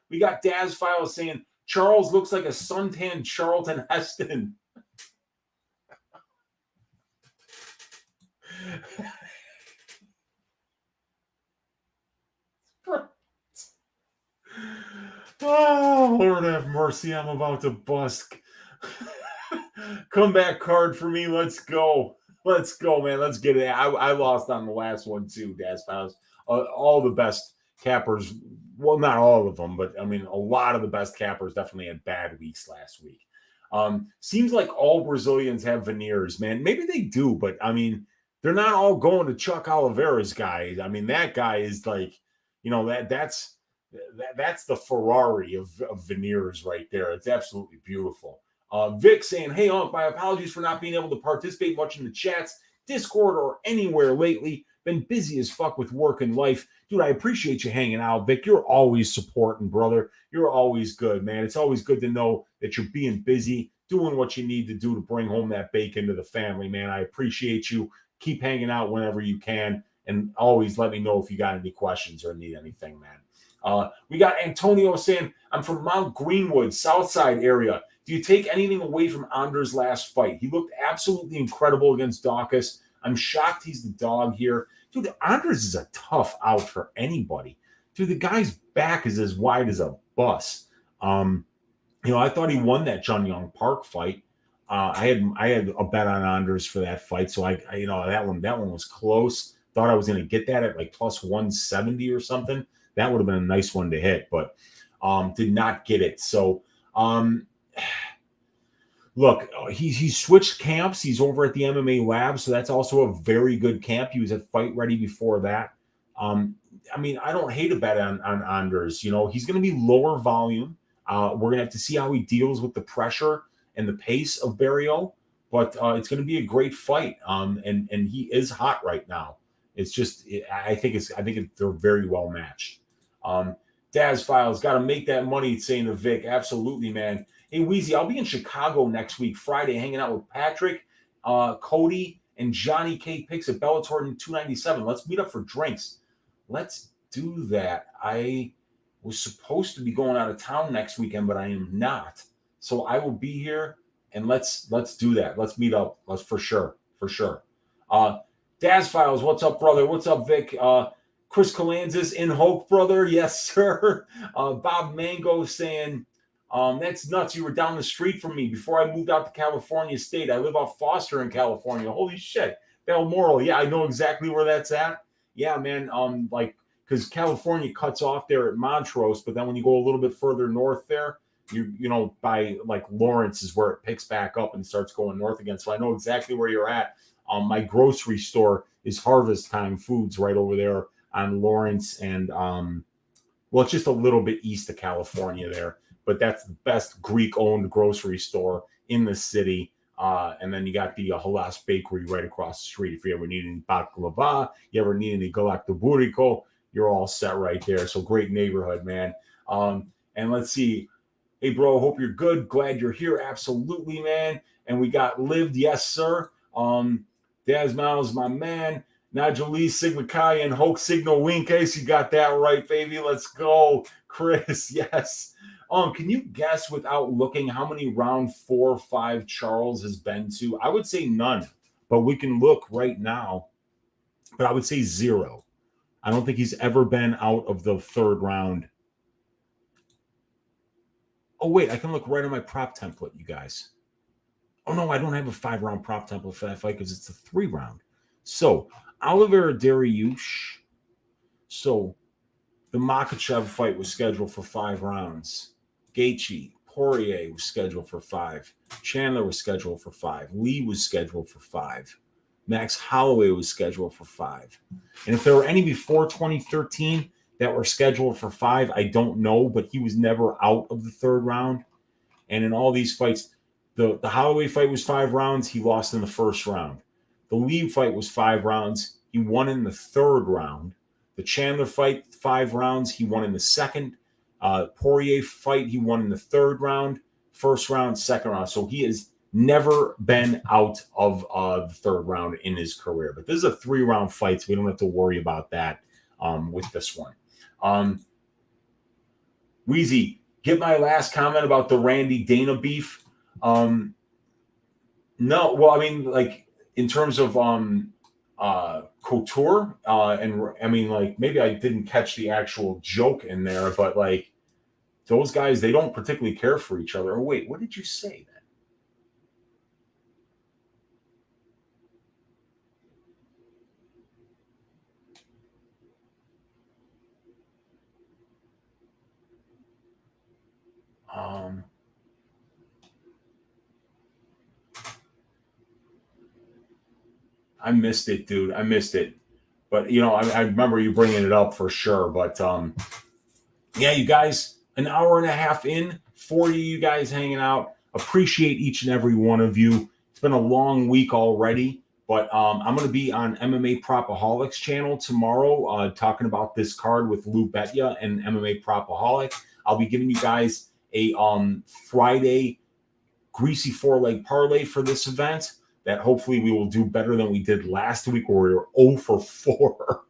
We got Daz Files saying Charles looks like a suntan Charlton Heston. Oh, Lord have mercy. I'm about to bust. Comeback card for me. Let's go. Let's go, man. Let's get it. I lost on the last one, too, Daz Files. All the best cappers. Well, not all of them, but I mean, a lot of the best cappers definitely had bad weeks last week. Seems like all Brazilians have veneers, man. Maybe they do, but I mean, they're not all going to Chuck Oliveira's guy. I mean, that guy is like, that's the Ferrari of veneers right there. It's absolutely beautiful. Vic saying, hey, Unc, my apologies for not being able to participate much in the chats, Discord, or anywhere lately. Been busy as fuck with work and life. Dude, I appreciate you hanging out, Vic. You're always supporting, brother. You're always good, man. It's always good to know that you're being busy, doing what you need to do to bring home that bacon to the family, man. I appreciate you. keep hanging out whenever you can. And always let me know if you got any questions or need anything, man. We got Antonio saying, I'm from Mount Greenwood, Southside area. Do you take anything away from Anders' last fight? He looked absolutely incredible against Dawkins. I'm shocked he's the dog here. Dude, Anders is a tough out for anybody. Dude, the guy's back is as wide as a bus. I thought he won that Jun Young Park fight. I had a bet on Anders for that fight, so I that one was close. Thought I was going to get that at like plus 170 or something. That would have been a nice one to hit, but did not get it. So look, he switched camps. He's over at the MMA Lab, so that's also a very good camp. He was at Fight Ready before that. I don't hate a bet on Anders. He's going to be lower volume. We're going to have to see how he deals with the pressure and the pace of Barrio, but it's going to be a great fight. And he is hot right now. It's just, I think they're very well matched. Daz Files, got to make that money, saying to Vic. Absolutely, man. Hey, Weezy, I'll be in Chicago next week, Friday, hanging out with Patrick, Cody, and Johnny K. Picks at Bellator 297. Let's meet up for drinks. Let's do that. I was supposed to be going out of town next weekend, but I am not. So I will be here, and let's do that. Let's meet up. Let's for sure. Daz Files, what's up, brother? What's up, Vic? Chris Calanzas in Hoke, brother. Yes, sir. Bob Mango saying, that's nuts. You were down the street from me before I moved out to California State. I live off Foster in California. Holy shit. Balmoral. Yeah, I know exactly where that's at. Yeah, man. Because California cuts off there at Montrose, but then when you go a little bit further north there, by like Lawrence is where it picks back up and starts going north again. So I know exactly where you're at. My grocery store is Harvest Time Foods right over there on Lawrence and it's just a little bit east of California there, but that's the best Greek-owned grocery store in the city. And then you got the Halas Bakery right across the street. If you ever need any baklava, you ever need any galaktoburiko, you're all set right there. So great neighborhood, man. And let's see. Hey, bro, hope you're good. Glad you're here. Absolutely, man. And we got Lived. Yes, sir. Daz Miles, my man. Najee Sigma Kai and Hoke Signal Wing Case. You got that right, baby. Let's go. Chris, yes. Can you guess without looking how many round 4 or 5 Charles has been to? I would say none, but we can look right now. But I would say 0. I don't think he's ever been out of the 3rd round. Oh, wait, I can look right on my prop template, you guys. Oh, no, I don't have a 5-round prop template for that fight because it's a 3-round. So, Oliver Dariush. So, the Makhachev fight was scheduled for 5 rounds. Gaethje, Poirier was scheduled for 5. Chandler was scheduled for 5. Lee was scheduled for 5. Max Holloway was scheduled for 5. And if there were any before 2013 that were scheduled for 5, I don't know, but he was never out of the 3rd round. And in all these fights, the Holloway fight was 5 rounds. He lost in the 1st round. The Lee fight was 5 rounds. He won in the 3rd round. The Chandler fight, 5 rounds. He won in the 2nd. Poirier fight, he won in the 3rd round. 1st round, 2nd round. So he has never been out of the 3rd round in his career. But this is a 3-round fight, so we don't have to worry about that with this one. Weezy, get my last comment about the Randy Dana beef. No, well, I mean, like, in terms of Couture, and I mean, like, maybe I didn't catch the actual joke in there, but like, those guys, they don't particularly care for each other. Oh, wait, what did you say then? I missed it, dude. I missed it. But, I remember you bringing it up for sure. But, yeah, you guys, an hour and a half in, 40 of you guys hanging out. Appreciate each and every one of you. It's been a long week already. But I'm going to be on MMA Propaholics channel tomorrow talking about this card with Lou Betya and MMA Propaholic. I'll be giving you guys a Friday greasy 4-leg parlay for this event. that hopefully we will do better than we did last week where we were 0 for 4.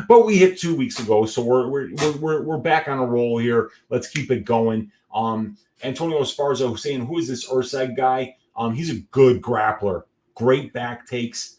But we hit 2 weeks ago, so we're back on a roll here. Let's keep it going. Antonio Esparza saying, who is this Urseg guy? He's a good grappler, great back takes,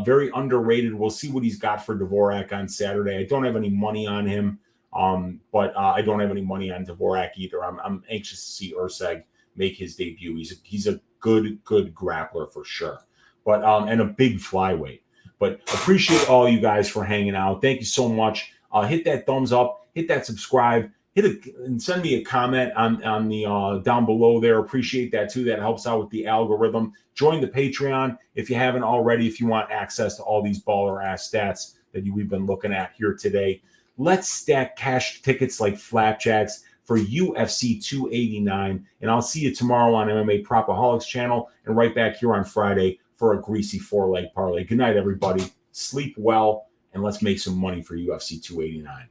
very underrated. We'll see what he's got for Dvorak on Saturday. I don't have any money on him, but I don't have any money on Dvorak either. I'm anxious to see Urseg make his debut. He's a good grappler for sure, but and a big flyweight. But appreciate all you guys for hanging out. Thank you so much. Hit that thumbs up, hit that subscribe, and send me a comment on the down below there. Appreciate that too. That helps out with the algorithm. Join the Patreon if you haven't already, if you want access to all these baller ass stats that we've been looking at here today. Let's stack cash tickets like flapjacks for UFC 289. And I'll see you tomorrow on MMA Propaholics channel and right back here on Friday for a greasy 4-leg parlay. Good night, everybody. Sleep well, and let's make some money for UFC 289.